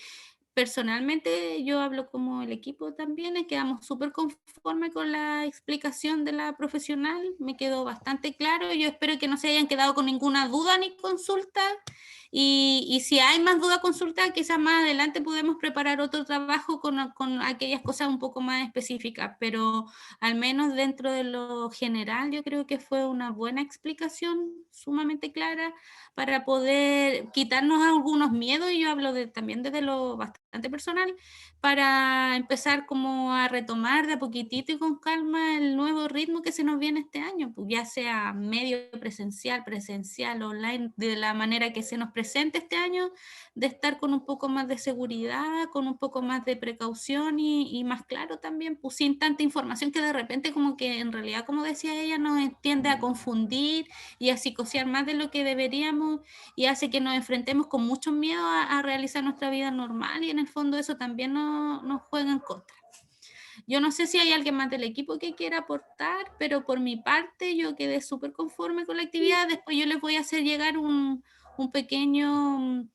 personalmente yo hablo como el equipo también, quedamos súper conforme con la explicación de la profesional, me quedó bastante claro. Yo espero que no se hayan quedado con ninguna duda ni consulta, y si hay más duda, consulta, quizás más adelante podemos preparar otro trabajo con aquellas cosas un poco más específicas, pero al menos dentro de lo general yo creo que fue una buena explicación, sumamente clara, para poder quitarnos algunos miedos, y yo hablo también desde lo bastante personal, para empezar como a retomar de a poquitito y con calma el nuevo ritmo que se nos viene este año, pues ya sea medio presencial, online, de la manera que se nos presente este año, de estar con un poco más de seguridad, con un poco más de precaución y más claro también, pues sin tanta información que de repente como que en realidad, como decía ella, nos tiende a confundir y a psicosear más de lo que deberíamos, y hace que nos enfrentemos con mucho miedo a realizar nuestra vida normal, y en el fondo eso también nos juega en contra. Yo no sé si hay alguien más del equipo que quiera aportar, pero por mi parte yo quedé súper conforme con la actividad. Después yo les voy a hacer llegar un pequeño,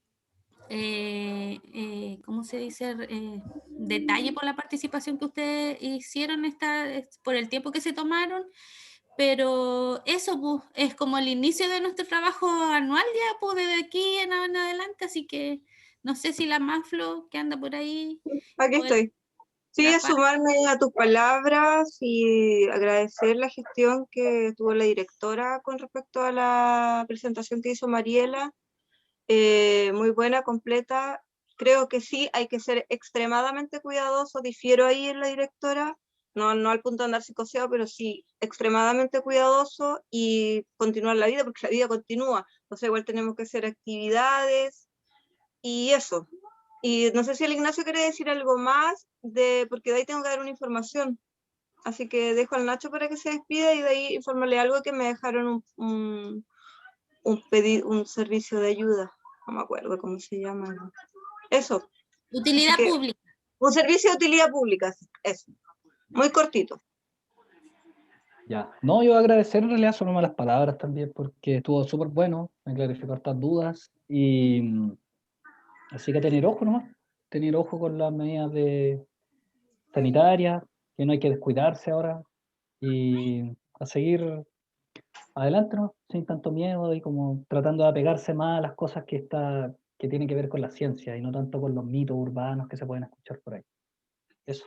¿cómo se dice? Detalle por la participación que ustedes hicieron, por el tiempo que se tomaron. Pero eso pues, es como el inicio de nuestro trabajo anual ya, pues desde aquí en adelante, así que no sé si la Manflo, que anda por ahí. Aquí estoy. Sí, es sumarme a tus palabras y agradecer la gestión que tuvo la directora con respecto a la presentación que hizo Mariela. Muy buena, completa. Creo que sí, hay que ser extremadamente cuidadoso. Difiero ahí en la directora, no al punto de andar psicoseado, pero sí extremadamente cuidadoso y continuar la vida, porque la vida continúa. Entonces igual tenemos que hacer actividades y eso. Y no sé si el Ignacio quiere decir algo más, porque de ahí tengo que dar una información. Así que dejo al Nacho para que se despida y de ahí informarle algo, que me dejaron un servicio de ayuda. No me acuerdo cómo se llama. Eso. Utilidad pública. Un servicio de utilidad pública, eso. Muy cortito. Ya, no, yo agradecer en realidad son malas palabras también, porque estuvo súper bueno, me clarificó estas dudas, y así que tener ojo nomás, tener ojo con las medidas sanitarias, que no hay que descuidarse ahora, y a seguir adelante, ¿no? Sin tanto miedo, y como tratando de apegarse más a las cosas que tienen que ver con la ciencia, y no tanto con los mitos urbanos que se pueden escuchar por ahí. Eso.